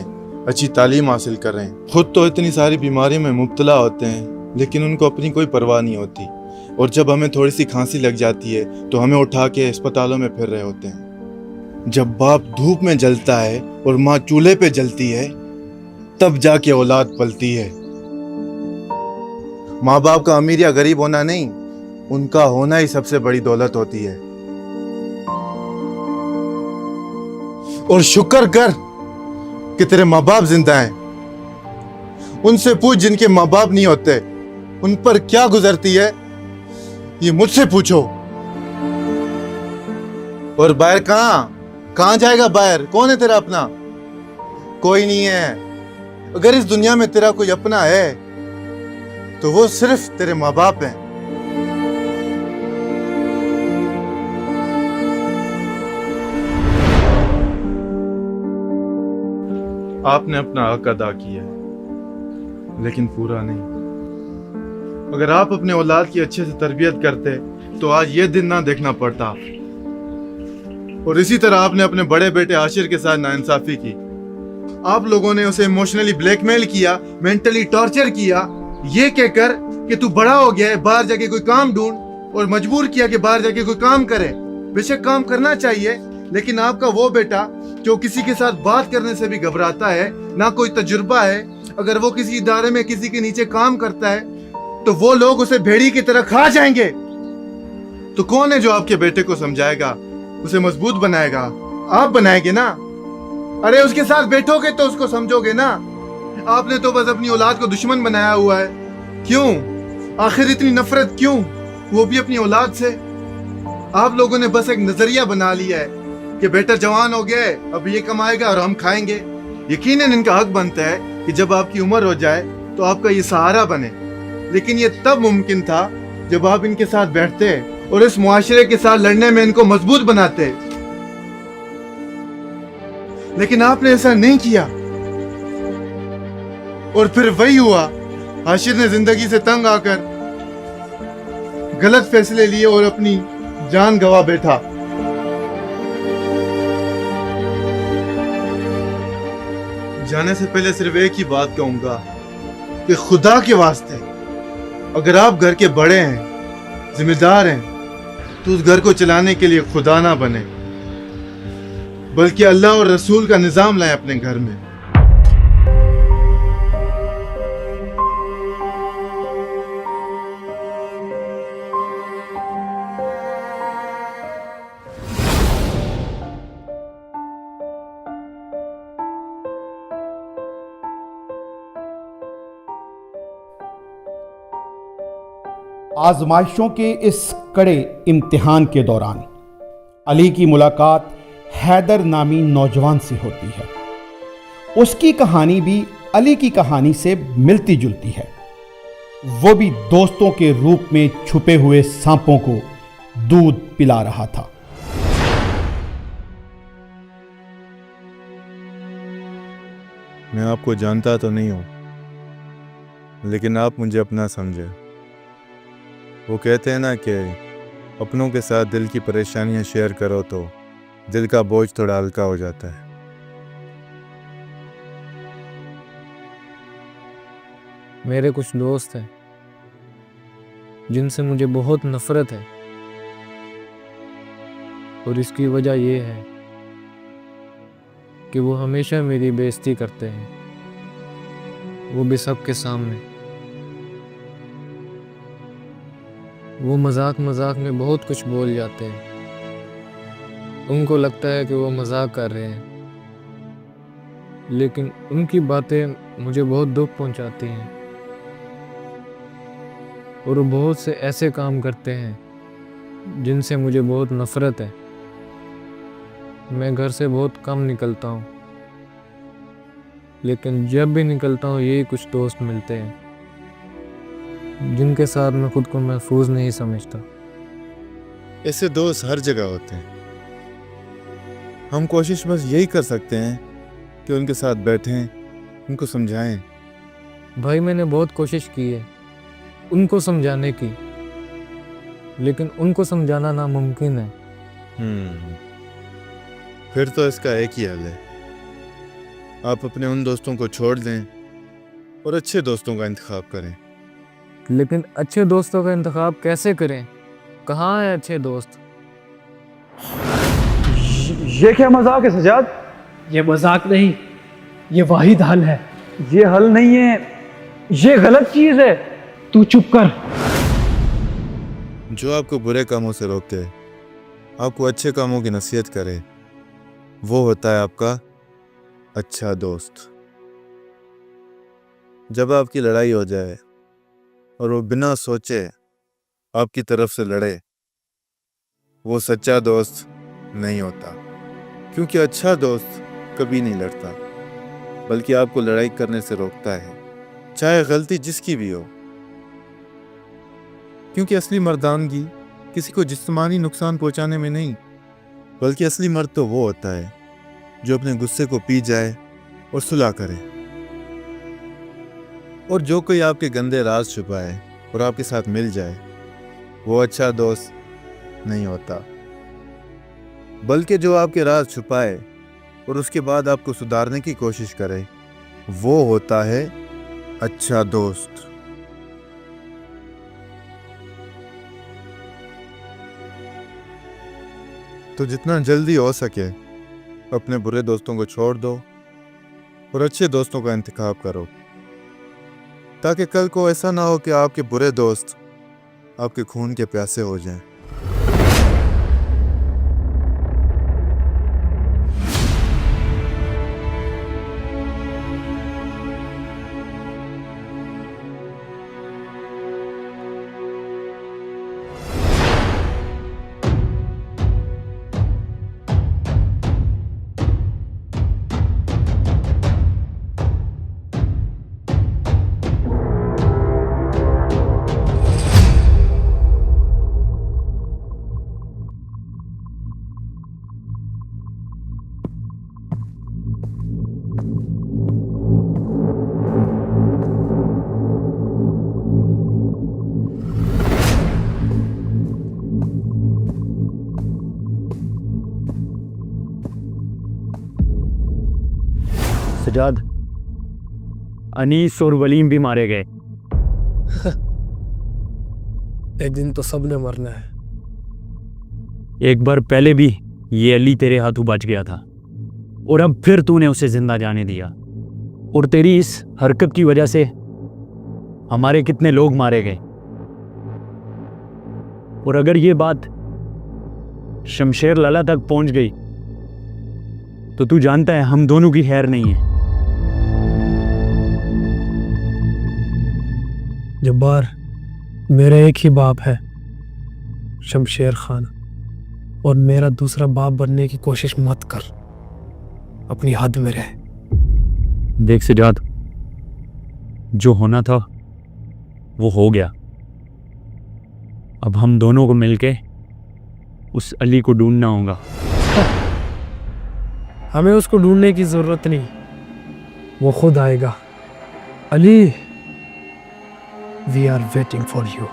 अच्छी तालीम हासिल करें। खुद तो इतनी सारी बीमारी में मुब्तला होते हैं लेकिन उनको अपनी कोई परवाह नहीं होती। और जब हमें थोड़ी सी खांसी लग जाती है तो हमें उठा के अस्पतालों में फिर रहे होते हैं। जब बाप धूप में जलता है और माँ चूल्हे पे जलती है तब जाके औलाद पलती है। माँ बाप का अमीर या गरीब होना नहीं, उनका होना ही सबसे बड़ी दौलत होती है। और शुक्र कर कि तेरे माँ बाप जिंदा हैं। उनसे पूछ जिनके माँ बाप नहीं होते उन पर क्या गुजरती है, ये मुझसे पूछो। और बाहर कहाँ जाएगा? बाहर कौन है तेरा अपना? कोई नहीं है। अगर इस दुनिया में तेरा कोई अपना है तो वो सिर्फ तेरे माँ बाप हैं। आपने अपना हक अदा किया लेकिन पूरा नहीं। अगर आप अपने औलाद की अच्छे से तरबियत करते तो आज ये दिन ना देखना पड़ता। और इसी तरह आपने अपने बड़े बेटे आशिर के साथ नाइंसाफी की। आप लोगों ने उसे इमोशनली ब्लैकमेल किया, मेंटली टॉर्चर किया, ये कहकर कि तू बड़ा हो गया है, बाहर जाके कोई काम ढूंढ, और मजबूर किया कि बाहर जाके कोई काम करे। बेशक काम करना चाहिए लेकिन आपका वो बेटा जो किसी के साथ बात करने से भी घबराता है, ना कोई तजुर्बा है, अगर वो किसी इदारे में किसी के नीचे काम करता है तो वो लोग उसे भेड़ी की तरह खा जाएंगे। तो कौन है जो आपके बेटे को समझाएगा, उसे मजबूत बनाएगा? आप बनाएंगे ना। अरे उसके साथ बैठोगे तो उसको समझोगे ना। आपने तो बस अपनी औलाद को दुश्मन बनाया हुआ है। क्यों? आखिर इतनी नफरत क्यों, वो भी अपनी औलाद से? आप लोगों ने बस एक नजरिया बना लिया है कि बेटा जवान हो गया है, अब ये कमाएगा और हम खाएंगे। यकीनन इनका हक बनता है कि जब आपकी उम्र हो जाए तो आपका ये सहारा बने, लेकिन ये तब मुमकिन था जब आप इनके साथ बैठते और इस मुआशरे के साथ लड़ने में इनको मजबूत बनाते। लेकिन आपने ऐसा नहीं किया और फिर वही हुआ। हाशिर ने जिंदगी से तंग आकर गलत फैसले लिए और अपनी जान गंवा बैठा। जाने से पहले सिर्फ एक ही बात कहूंगा कि खुदा के वास्ते अगर आप घर के बड़े हैं, जिम्मेदार हैं, तो उस घर को चलाने के लिए खुदा ना बने, बल्कि अल्लाह और रसूल का निजाम लाए अपने घर में। आजमाइशों के इस कड़े इम्तिहान के दौरान अली की मुलाकात हैदर नामी नौजवान से होती है। उसकी कहानी भी अली की कहानी से मिलती जुलती है। वो भी दोस्तों के रूप में छुपे हुए सांपों को दूध पिला रहा था। मैं आपको जानता तो नहीं हूं, लेकिन आप मुझे अपना समझे। वो कहते हैं ना कि अपनों के साथ दिल की परेशानियां शेयर करो तो दिल का बोझ थोड़ा हल्का हो जाता है। मेरे कुछ दोस्त हैं जिनसे मुझे बहुत नफरत है, और इसकी वजह यह है कि वो हमेशा मेरी बेइज्जती करते हैं, वो भी सबके सामने। वो मजाक मजाक में बहुत कुछ बोल जाते हैं। उनको लगता है कि वो मजाक कर रहे हैं, लेकिन उनकी बातें मुझे बहुत दुख पहुंचाती हैं। और वो बहुत से ऐसे काम करते हैं जिनसे मुझे बहुत नफरत है। मैं घर से बहुत कम निकलता हूँ, लेकिन जब भी निकलता हूँ यही कुछ दोस्त मिलते हैं जिनके साथ मैं खुद को महफूज नहीं समझता। ऐसे दोस्त हर जगह होते हैं। हम कोशिश बस यही कर सकते हैं कि उनके साथ बैठें, उनको समझाएं। भाई मैंने बहुत कोशिश की है उनको समझाने की, लेकिन उनको समझाना नामुमकिन है। फिर तो इसका एक ही हल है, आप अपने उन दोस्तों को छोड़ दें और अच्छे दोस्तों का इंतखाब करें। लेकिन अच्छे दोस्तों का इंतखाब कैसे करें? कहाँ है अच्छे दोस्त? ये क्या मजाक है सजाद? ये मजाक नहीं, ये वाहिद हल है। ये हल नहीं है, ये गलत चीज है। तू चुप कर। जो आपको बुरे कामों से रोके, आपको अच्छे कामों की नसीहत करे, वो होता है आपका अच्छा दोस्त। जब आपकी लड़ाई हो जाए और वो बिना सोचे आपकी तरफ से लड़े, वो सच्चा दोस्त नहीं होता। क्योंकि अच्छा दोस्त कभी नहीं लड़ता, बल्कि आपको लड़ाई करने से रोकता है, चाहे गलती जिसकी भी हो। क्योंकि असली मर्दानगी किसी को जिस्मानी नुकसान पहुंचाने में नहीं, बल्कि असली मर्द तो वो होता है जो अपने गुस्से को पी जाए और सुलह करे। और जो कोई आपके गंदे राज छुपाए और आपके साथ मिल जाए, वो अच्छा दोस्त नहीं होता। बल्कि जो आपके राज छुपाए और उसके बाद आपको सुधारने की कोशिश करे, वो होता है अच्छा दोस्त। तो जितना जल्दी हो सके अपने बुरे दोस्तों को छोड़ दो और अच्छे दोस्तों का इंतखाब करो। ताकि कल को ऐसा ना हो कि आपके बुरे दोस्त आपके खून के प्यासे हो जाएं। सजाद, अनीस और वलीम भी मारे गए। एक दिन तो सबने मरना है। एक बार पहले भी ये अली तेरे हाथों बच गया था और अब फिर तूने उसे जिंदा जाने दिया। और तेरी इस हरकत की वजह से हमारे कितने लोग मारे गए। और अगर ये बात शमशेर लाला तक पहुंच गई तो तू जानता है हम दोनों की खैर नहीं है। जब्बार, मेरा एक ही बाप है, शमशेर खान, और मेरा दूसरा बाप बनने की कोशिश मत कर। अपनी हद में रह। देख सजाद, जो होना था वो हो गया। अब हम दोनों को मिलके उस अली को ढूंढना होगा। हमें उसको ढूंढने की जरूरत नहीं, वो खुद आएगा। Ali, we are waiting for you.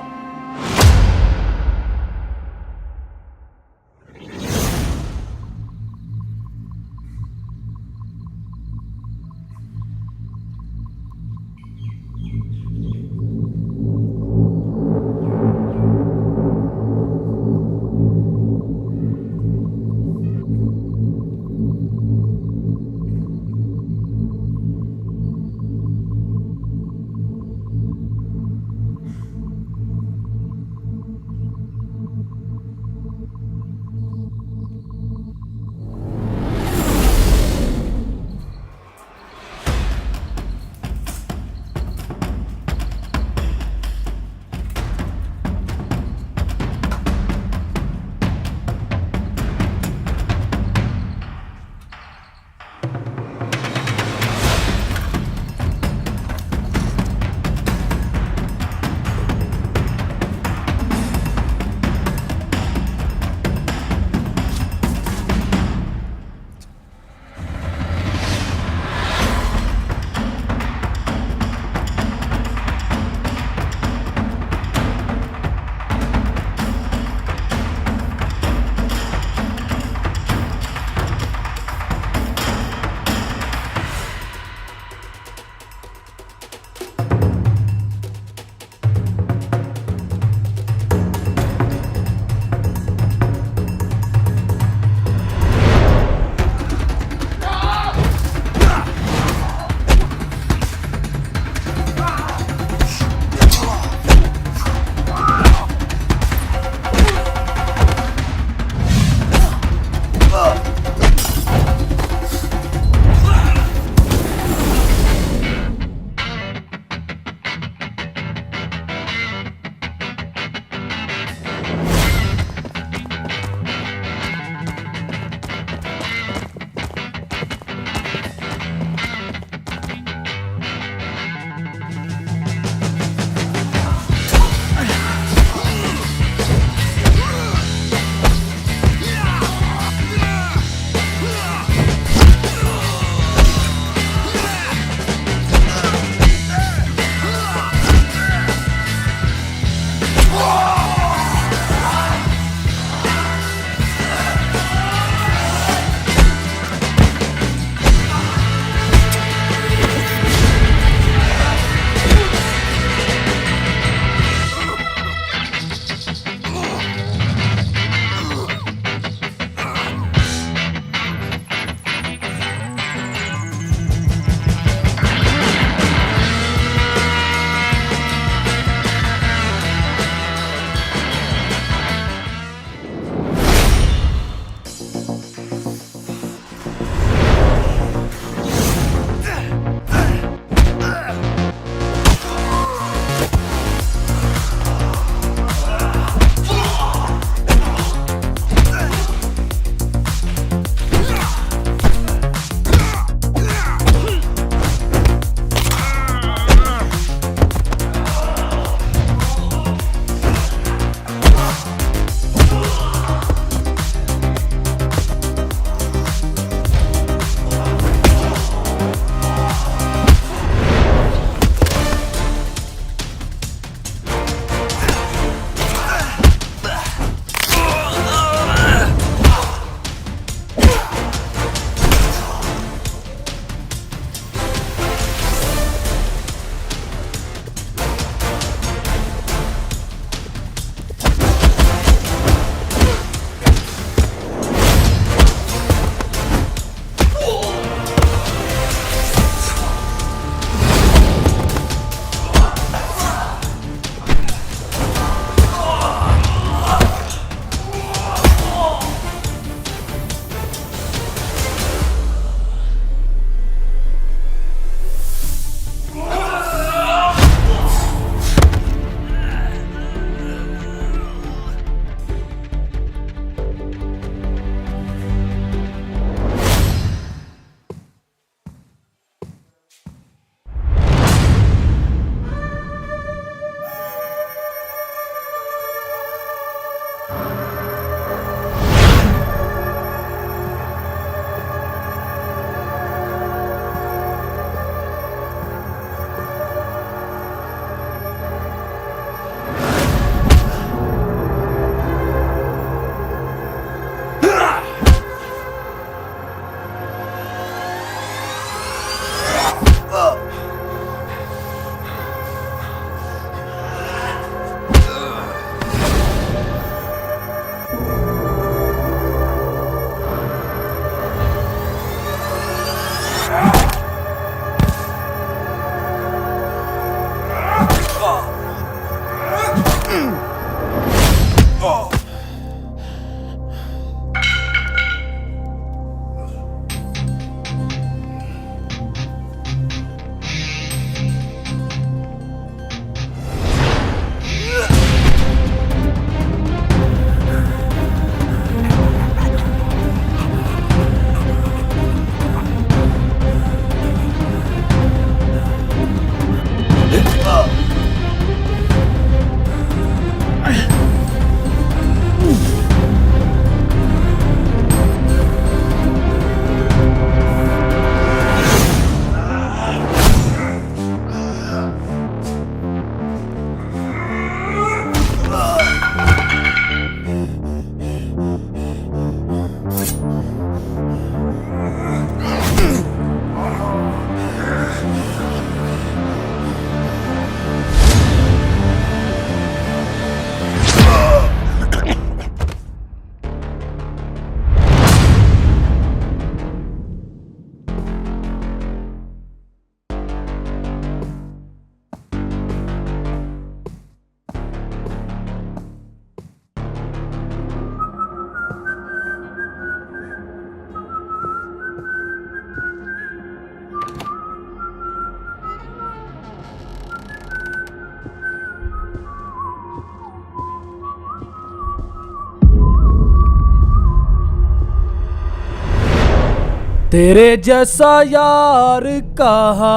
तेरे जैसा यार कहा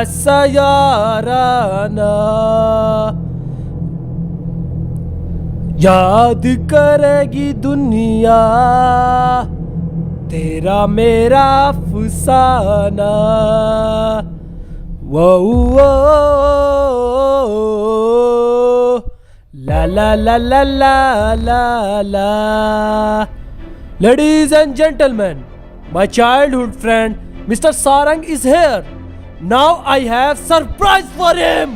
ऐसा याराना, याद करेगी दुनिया तेरा मेरा अफसाना। वो ला ला ला ला ला ला ला। Ladies and gentlemen, my childhood friend Mr. Sarang is here. Now I have surprise for him.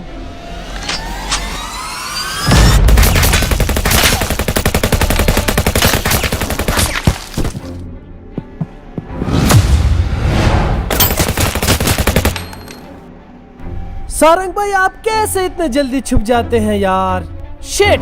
Sarang भाई, आप कैसे इतने जल्दी छुप जाते हैं यार? शिट!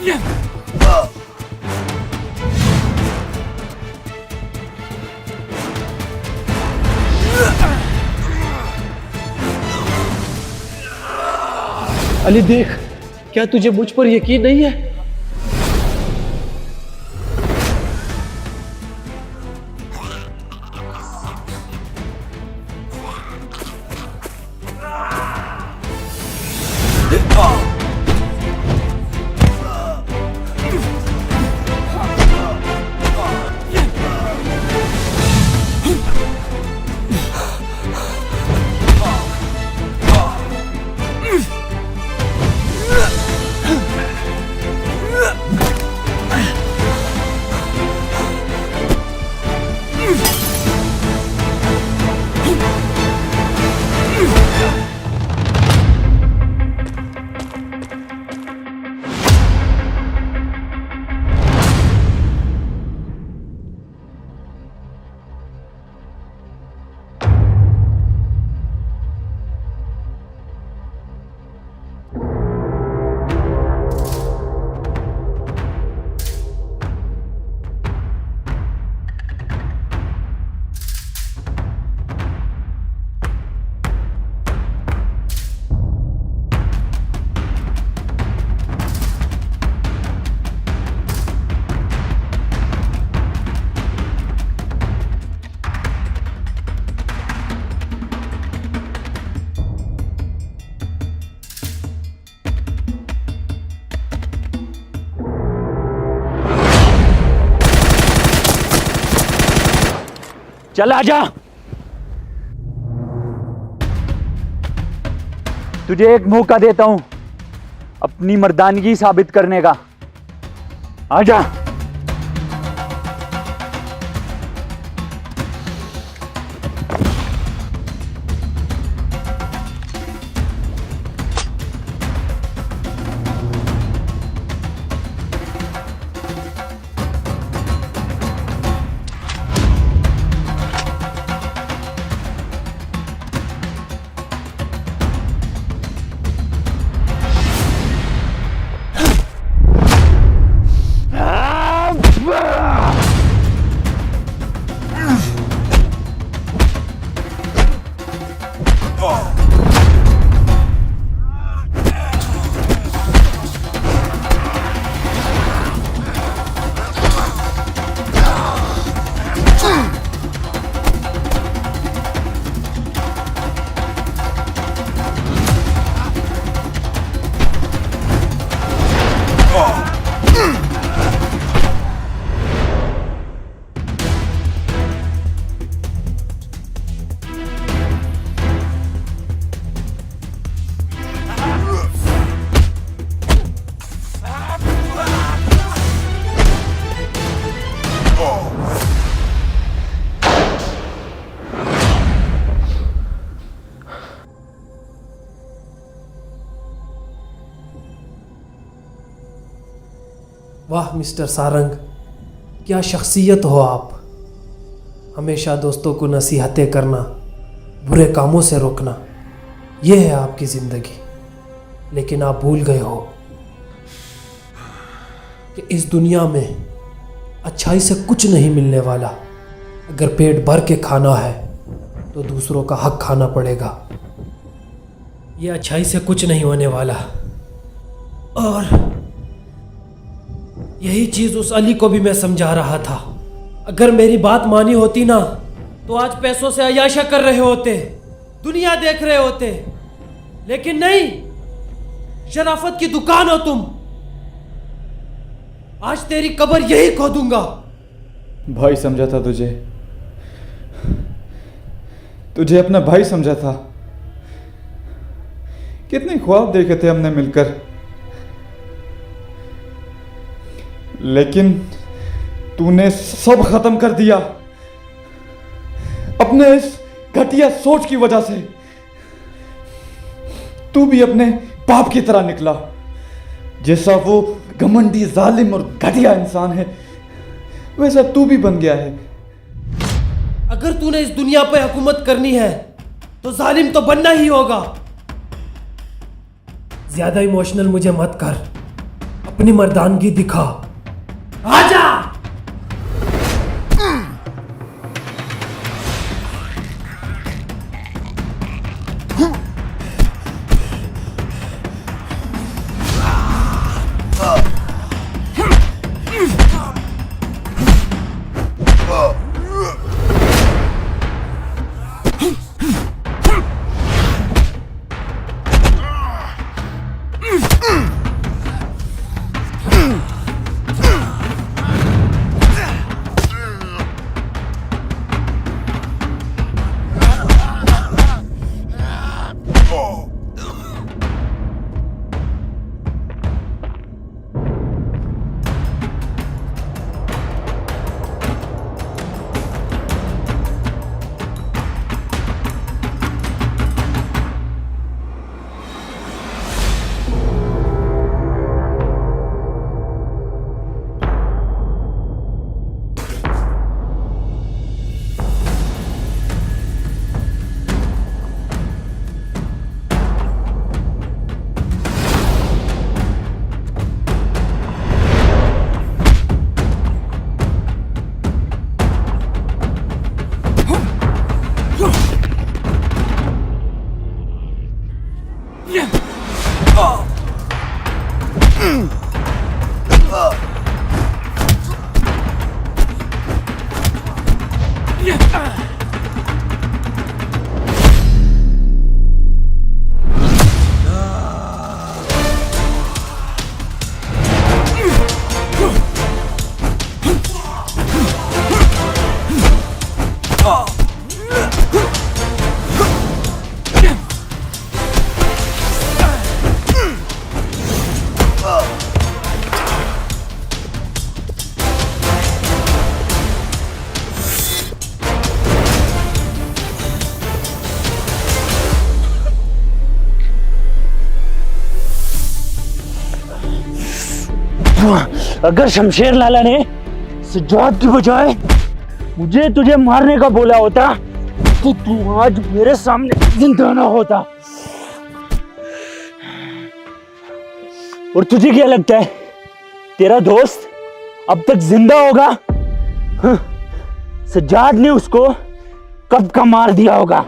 अली देख, क्या तुझे मुझ पर यकीन नहीं है? चल आजा। तुझे एक मौका देता हूं अपनी मर्दानगी साबित करने का। आजा। वाह मिस्टर सारंग, क्या शख्सियत हो आप। हमेशा दोस्तों को नसीहतें करना, बुरे कामों से रोकना, यह है आपकी ज़िंदगी। लेकिन आप भूल गए हो कि इस दुनिया में अच्छाई से कुछ नहीं मिलने वाला। अगर पेट भर के खाना है तो दूसरों का हक खाना पड़ेगा। ये अच्छाई से कुछ नहीं होने वाला। और यही चीज़ उस अली को भी मैं समझा रहा था। अगर मेरी बात मानी होती ना तो आज पैसों से अयाशा कर रहे होते, दुनिया देख रहे होते। लेकिन नहीं, शराफत की दुकान हो तुम। आज तेरी कब्र यही खोदूंगा। भाई समझा था तुझे, तुझे अपना भाई समझा था। कितने ख्वाब देखे थे हमने मिलकर, लेकिन तूने सब खत्म कर दिया अपने इस घटिया सोच की वजह से। तू भी अपने बाप की तरह निकला। जैसा वो घमंडी, जालिम और घटिया इंसान है, वैसा तू भी बन गया है। अगर तूने इस दुनिया पे हुकूमत करनी है तो जालिम तो बनना ही होगा। ज्यादा इमोशनल मुझे मत कर। अपनी मर्दानगी दिखा। आजा। अगर शमशेर लाला ने सज्जाद की बजाय मुझे तुझे मारने का बोला होता तो तू आज मेरे सामने जिंदा ना होता। और तुझे क्या लगता है तेरा दोस्त अब तक जिंदा होगा? सज्जाद ने उसको कब का मार दिया होगा।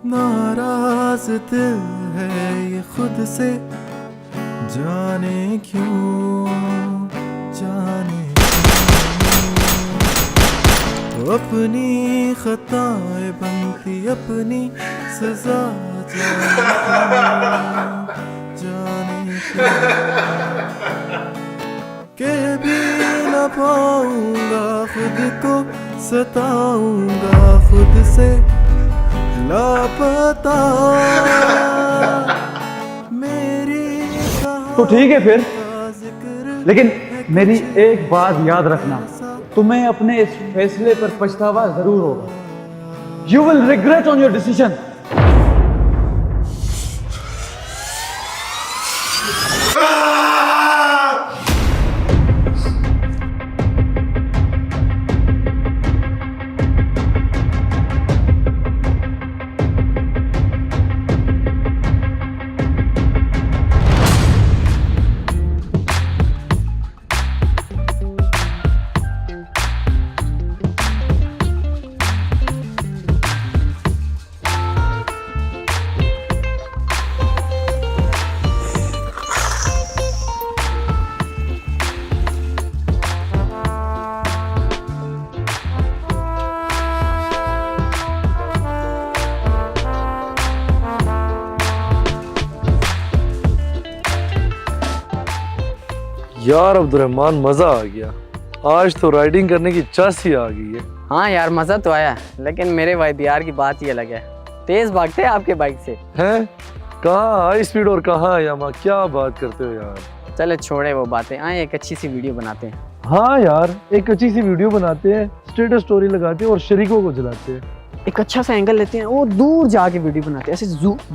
नाराज दिल है ये खुद से, जाने क्यों जाने क्यों। अपनी खताएं बनती अपनी सजा, जाने क्यों के भी न पाऊंगा, खुद को सताऊंगा खुद से लापता मेरी। तो ठीक है फिर, लेकिन मेरी एक बात याद रखना, तुम्हें अपने इस फैसले पर पछतावा जरूर होगा। You will regret on your decision. यार अब्दुर्रहमान, मजा आ गया। आज तो राइडिंग करने की चस ही आ गई है। हाँ यार, मजा तो आया, लेकिन मेरे YBR की बात ही अलग है। तेज भागते हैं आपके बाइक से। हैं? कहाँ हाई स्पीड और कहाँ यामा? क्या बात करते हो यार। चले छोड़े वो बातें, आए एक अच्छी सी वीडियो बनाते हैं। हाँ यार, एक अच्छी सी वीडियो बनाते हैं, स्टेटस स्टोरी लगाते हैं और शरीकों को जलाते हैं। एक अच्छा सा एंगल लेते हैं और दूर जाके वीडियो बनाते हैं, ऐसे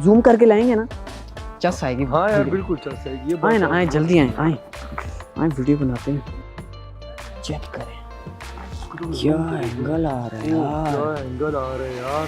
जूम करके लाएंगे ना, चस आएगी। हाँ यार, बिल्कुल चस आएगी। आए ना, आए जल्दी आए वीडियो बनाते हैं। चेक करें क्या एंगल आ रहा है यार। क्या एंगल आ रहा है यार।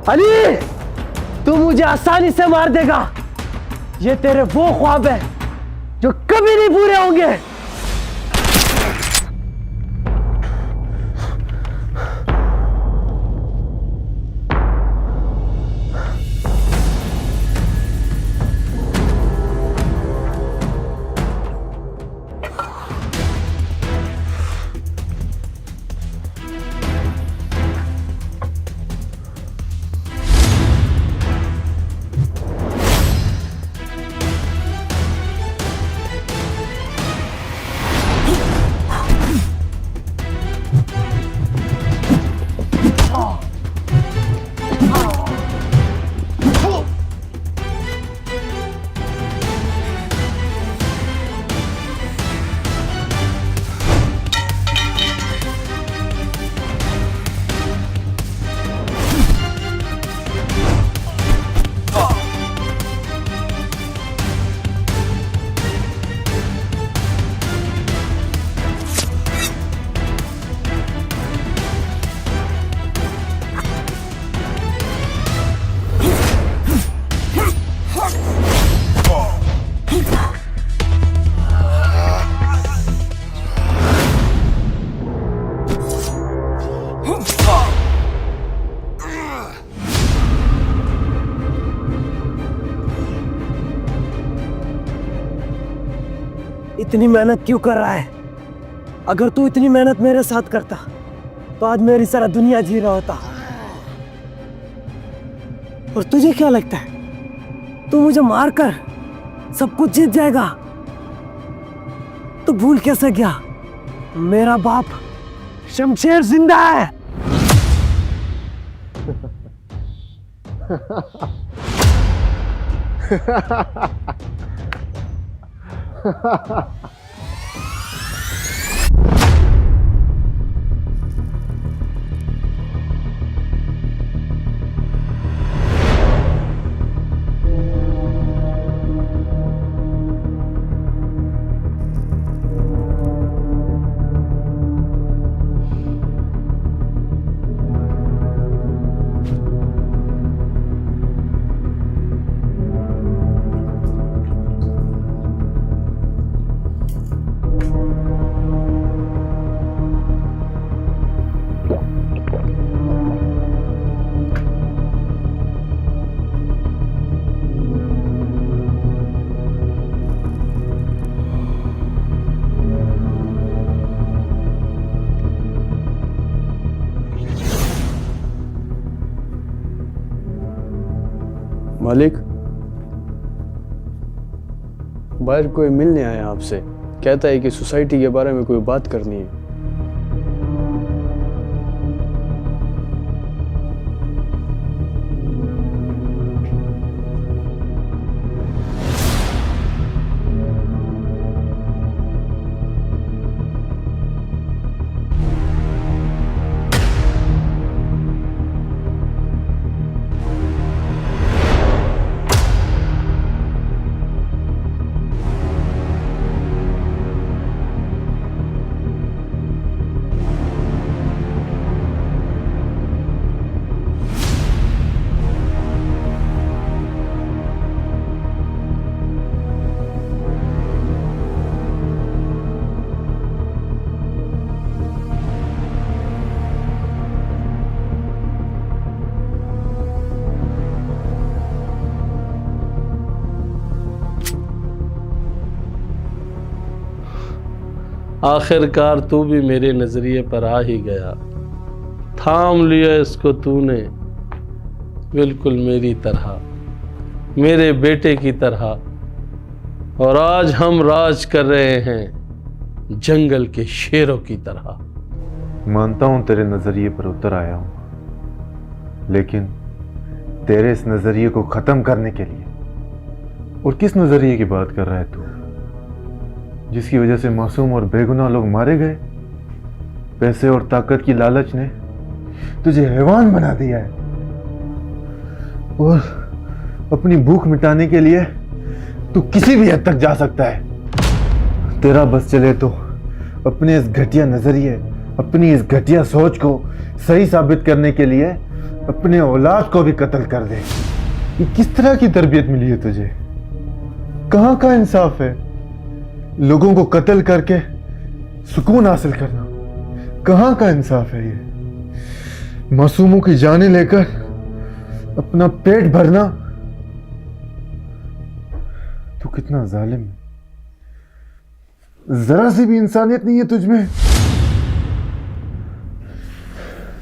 अली, तू मुझे आसानी से मार देगा। ये तेरे वो ख्वाब है जो कभी नहीं पूरे होंगे। इतनी मेहनत क्यों कर रहा है? अगर तू इतनी मेहनत मेरे साथ करता तो आज मेरी सारा दुनिया जी रहा होता। और तुझे क्या लगता है तू मुझे मारकर सब कुछ जीत जाएगा? तो भूल कैसे गया मेरा बाप शमशेर जिंदा है। मालिक, बाहर कोई मिलने आया आपसे, कहता है कि सोसाइटी के बारे में कोई बात करनी है। आखिरकार तू भी मेरे नजरिए पर आ ही गया। थाम लिया इसको तूने, बिल्कुल मेरी तरह, मेरे बेटे की तरह। और आज हम राज कर रहे हैं जंगल के शेरों की तरह। मानता हूं तेरे नजरिए पर उतर आया हूं, लेकिन तेरे इस नजरिए को खत्म करने के लिए। और किस नजरिए की बात कर रहा है तू, जिसकी वजह से मासूम और बेगुनाह लोग मारे गए? पैसे और ताकत की लालच ने तुझे हैवान बना दिया है, और अपनी भूख मिटाने के लिए तू किसी भी हद तक जा सकता है। तेरा बस चले तो अपने इस घटिया नजरिए अपनी इस घटिया सोच को सही साबित करने के लिए अपने औलाद को भी कत्ल कर दे। ये किस तरह की तरबियत मिली है तुझे? कहां का इंसाफ है? लोगों को कत्ल करके सुकून हासिल करना कहां का इंसाफ है? ये मासूमों की जानें लेकर अपना पेट भरना, तू कितना जालिम है। जरा सी भी इंसानियत नहीं है तुझ में।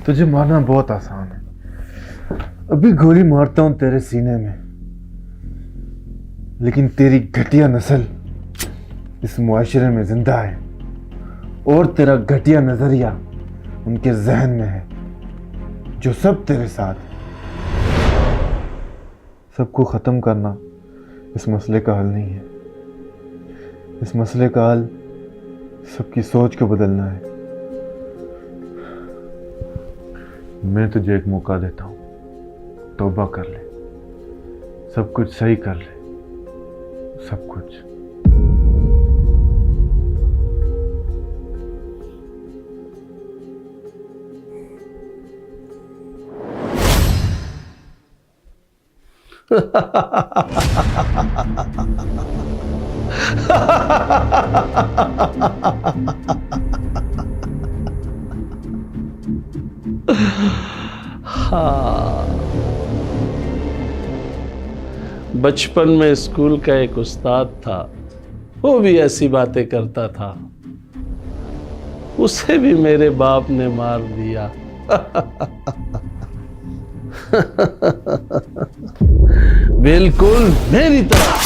तुझे मारना बहुत आसान है। अभी गोली मारता हूं तेरे सीने में, लेकिन तेरी घटिया नस्ल इस मुआशरे में जिंदा है और तेरा घटिया नजरिया उनके जहन में है, जो सब तेरे साथ है। सबको खत्म करना इस मसले का हल नहीं है। इस मसले का हल सबकी सोच को बदलना है। मैं तुझे एक मौका देता हूं, तौबा कर ले, सब कुछ सही कर ले, सब कुछ। हाँ, बचपन में स्कूल का एक उस्ताद था, वो भी ऐसी बातें करता था। उसे भी मेरे बाप ने मार दिया। बिल्कुल मेरी तरह।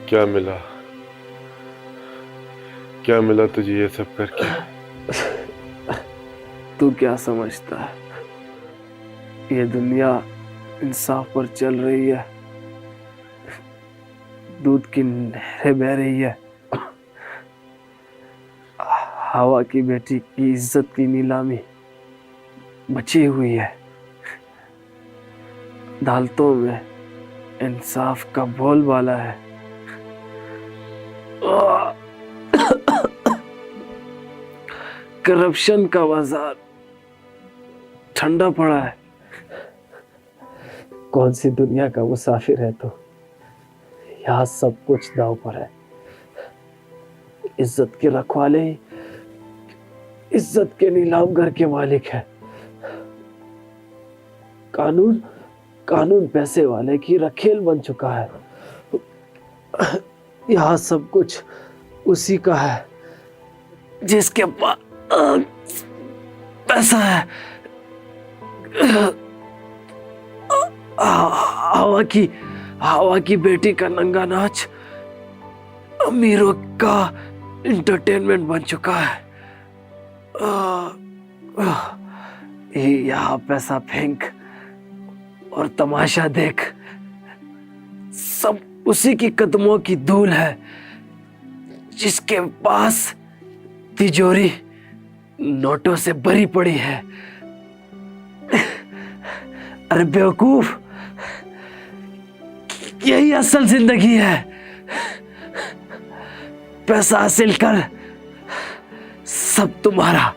क्या मिला? क्या मिला तुझे ये सब करके? तू क्या समझता है ये दुनिया इंसाफ पर चल रही है? दूध की नहरें बह रही है, हवा की बेटी की इज्जत की नीलामी बची हुई है, अदालतों में इंसाफ का बोलबाला है। करप्शन का बाजार ठंडा पड़ा है। कौन सी दुनिया का मुसाफिर है तो? यहाँ सब कुछ दांव पर है। इज्जत के रखवाले ही इज्जत के नीलाम घर के मालिक है। कानून पैसे वाले की रखेल बन चुका है। यहाँ सब कुछ उसी का है जिसके पास पैसा है, हवा की बेटी का नंगा नाच अमीरों का इंटरटेनमेंट बन चुका है। यहाँ पैसा फेंक और तमाशा देख, सब उसी की कदमों की धूल है जिसके पास तिजोरी नोटों से भरी पड़ी है। अरे बेवकूफ, यही असल जिंदगी है। पैसा हासिल कर, सब तुम्हारा,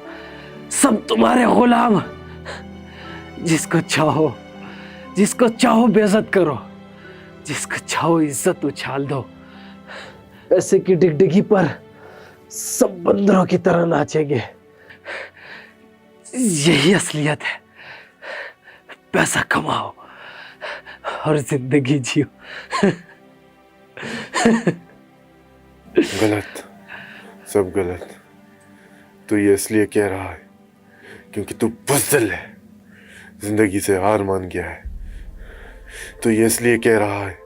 सब तुम्हारे गुलाम। जिसको चाहो बेइज्जत करो, जिसको चाहो इज्जत उछाल दो। पैसे की डिगडिगी पर सब बंदरों की तरह नाचेंगे। यही असलियत है। पैसा कमाओ और जिंदगी जियो। गलत, सब गलत। तू ये इसलिए कह रहा है क्योंकि तू बुज़दिल है, जिंदगी से हार मान गया है। तू ये इसलिए कह रहा है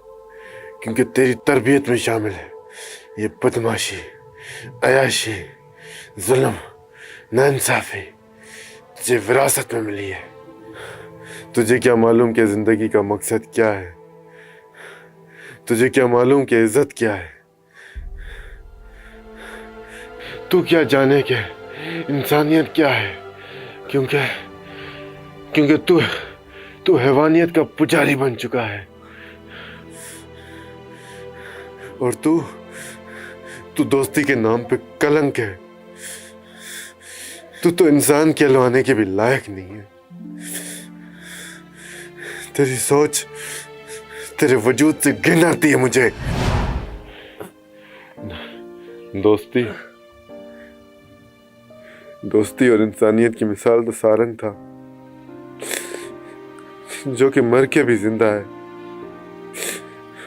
क्योंकि तेरी तरबियत में शामिल है ये बदमाशी, अयाशी, जुल्म, नाइंसाफी तुझे विरासत में मिली है। तुझे क्या मालूम कि जिंदगी का मकसद क्या है? तुझे क्या मालूम कि इज्जत क्या है? तू क्या जाने कि इंसानियत क्या है? क्योंकि तू हैवानियत का पुजारी बन चुका है। और तू दोस्ती के नाम पे कलंक है। तू तो इंसान कहलवाने के भी लायक नहीं है। तेरी सोच, तेरे वजूद से घिन आती है मुझे। दोस्ती और इंसानियत की मिसाल तो सारंग था, जो कि मर के भी जिंदा है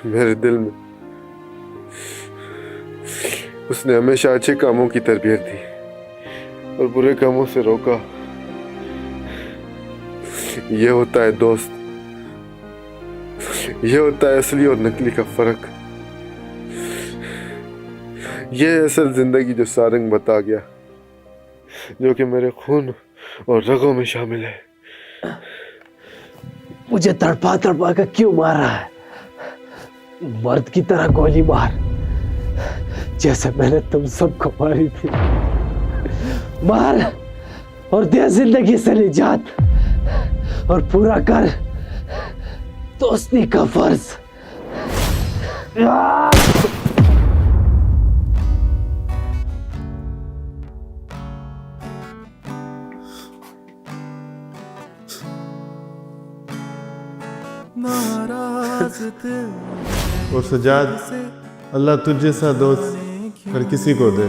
मेरे दिल में। उसने हमेशा अच्छे कामों की तरबियत दी और बुरे कामों से रोका। ये होता है दोस्त, ये होता है असली और नकली का फर्क। ये है असल जिंदगी जो सारंग बता गया, जो कि मेरे खून और रगों में शामिल है। मुझे तड़पा तड़पा कर क्यों मार रहा है? मर्द की तरह गोली मार, जैसे मैंने तुम सबको मारी थी। मार और दे जिंदगी से निजात, और पूरा कर दोस्ती का फर्ज। और सजाद, अल्लाह तुझ जैसा दोस्त हर किसी को दे।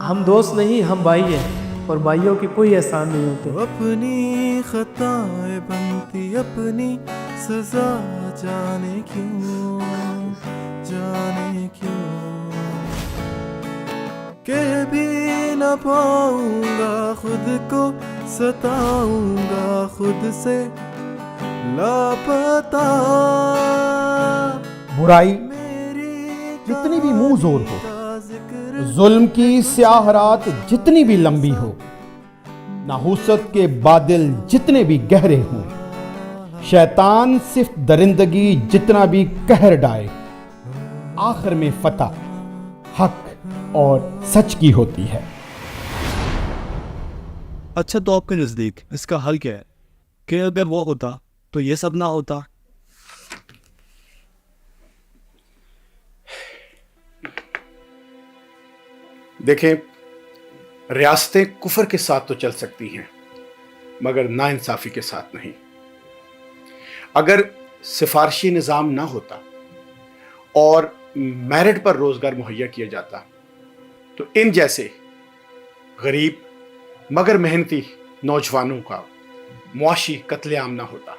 हम दोस्त नहीं, हम भाई हैं, और भाइयों की कोई एहसान नहीं होते। अपनी खताएं बनती अपनी सजा, जाने क्यों कह भी न पाऊंगा, खुद को सताऊंगा, खुद से लापता। बुराई जितनी भी मुंह जोर हो, जुल्म की स्याह रात जितनी भी लंबी हो, नाहुसत के बादल जितने भी गहरे हों, शैतान सिर्फ दरिंदगी जितना भी कहर डाए, आखिर में फतह हक और सच की होती है। अच्छा, तो आपके नजदीक इसका हल क्या है? कि अगर वो होता तो ये सब ना होता? देखें, रियासतें कुफर के साथ तो चल सकती हैं, मगर नाइंसाफी के साथ नहीं। अगर सिफारशी निज़ाम ना होता और मेरिट पर रोजगार मुहैया किया जाता, तो इन जैसे गरीब मगर मेहनती नौजवानों का मुआशी कत्लेआम ना होता।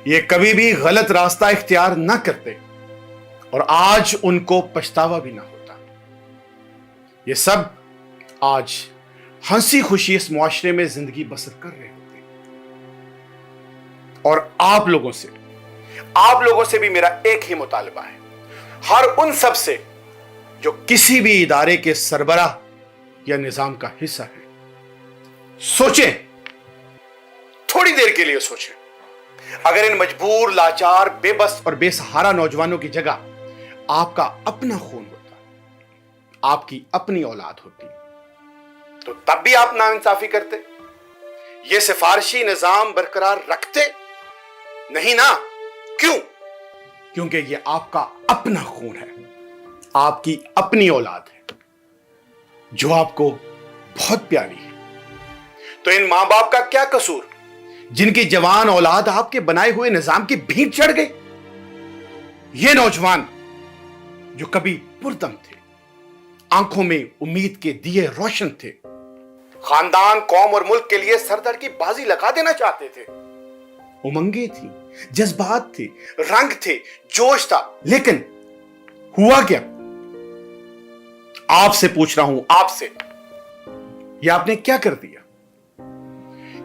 ये कभी भी गलत रास्ता इख्तियार ना करते और आज उनको पछतावा भी ना होता। ये सब आज हंसी खुशी इस मुआशरे में जिंदगी बसर कर रहे होते। और आप लोगों से भी मेरा एक ही मुतालबा है, हर उन सब से जो किसी भी इदारे के सरबराह या निजाम का हिस्सा है, सोचें, थोड़ी देर के लिए सोचें। अगर इन मजबूर, लाचार, बेबस और बेसहारा नौजवानों की जगह आपका अपना खून होता, आपकी अपनी औलाद होती, तो तब भी आप नाइंसाफी करते, ये सिफारिशी निजाम बरकरार रखते? नहीं ना। क्यों? क्योंकि ये आपका अपना खून है, आपकी अपनी औलाद है, जो आपको बहुत प्यारी है। तो इन मां बाप का क्या कसूर जिनकी जवान औलाद आपके बनाए हुए निजाम की भीड़ चढ़ गई? ये नौजवान जो कभी पुरदम थे, आंखों में उम्मीद के दिए रोशन थे, खानदान, कौम और मुल्क के लिए सरदर्द की बाजी लगा देना चाहते थे, उमंगे थी, जज्बात थे, रंग थे, जोश था, लेकिन हुआ क्या? आपसे पूछ रहा हूं, आपसे, ये आपने क्या कर दिया?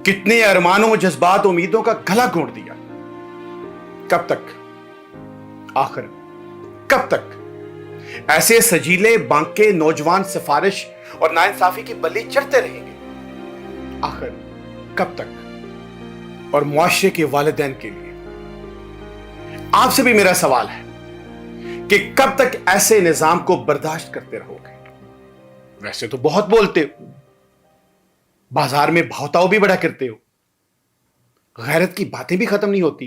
कितने अरमानों, जज्बात, उम्मीदों का गला घोंट दिया? कब तक? आखिर कब तक ऐसे सजीले, बांके नौजवान सिफारिश और नाइंसाफी की बलि चढ़ते रहेंगे? आखिर कब तक? और मुआशरे के वालिदैन के लिए आपसे भी मेरा सवाल है कि कब तक ऐसे निजाम को बर्दाश्त करते रहोगे? वैसे तो बहुत बोलते हो, बाजार में भावताओ भी बड़ा करते हो, गैरत की बातें भी खत्म नहीं होती,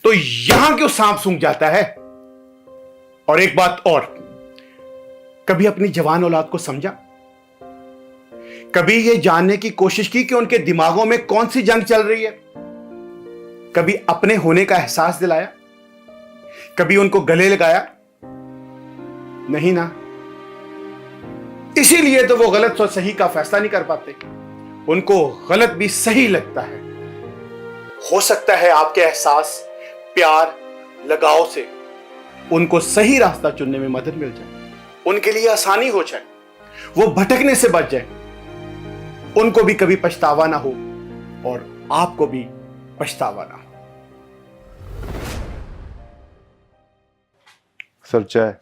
तो यहां क्यों सांप सूंघ जाता है? और एक बात और, कभी अपनी जवान औलाद को समझा? कभी यह जानने की कोशिश की कि उनके दिमागों में कौन सी जंग चल रही है? कभी अपने होने का एहसास दिलाया? कभी उनको गले लगाया? नहीं ना। इसीलिए तो वो गलत और सही का फैसला नहीं कर पाते, उनको गलत भी सही लगता है। हो सकता है आपके एहसास, प्यार, लगाव से उनको सही रास्ता चुनने में मदद मिल जाए, उनके लिए आसानी हो जाए, वो भटकने से बच जाए, उनको भी कभी पछतावा ना हो और आपको भी पछतावा ना हो। सर चाय।